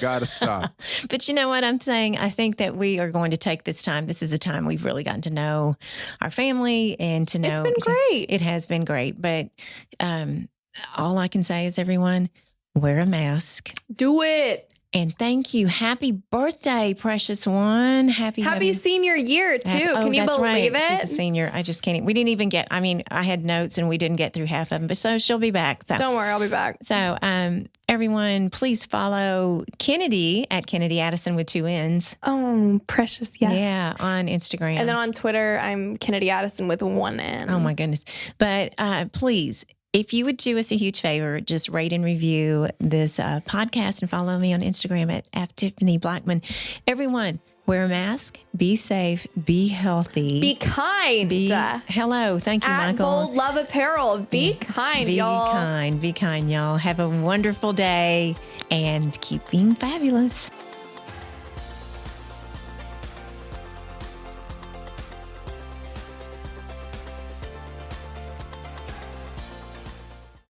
[SPEAKER 3] gotta stop.
[SPEAKER 1] But you know what I'm saying? I think that we are going to take this time. This is a time we've really gotten to know our family and to know.
[SPEAKER 2] It's been great.
[SPEAKER 1] It has been great. But all I can say is, everyone, wear a mask.
[SPEAKER 2] Do it.
[SPEAKER 1] And thank you. Happy birthday, precious one. Happy
[SPEAKER 2] senior year, too. Can you believe it?
[SPEAKER 1] She's a senior. I just can't. We didn't even get, I had notes and we didn't get through half of them, but so she'll be back. So
[SPEAKER 2] don't worry, I'll be back.
[SPEAKER 1] So everyone, please follow Kennedy at Kennedy Addison with 2 N's.
[SPEAKER 2] Oh, precious. Yes.
[SPEAKER 1] Yeah, on Instagram.
[SPEAKER 2] And then on Twitter, I'm Kennedy Addison with 1 N.
[SPEAKER 1] Oh, my goodness. But please, if you would do us a huge favor, just rate and review this podcast and follow me on Instagram at Tiffany Blackman. Everyone, wear a mask, be safe, be healthy.
[SPEAKER 2] Be kind.
[SPEAKER 1] Hello. Thank you,
[SPEAKER 2] at
[SPEAKER 1] Michael.
[SPEAKER 2] Bold Love Apparel. Be kind, y'all.
[SPEAKER 1] Be kind, y'all. Have a wonderful day and keep being fabulous.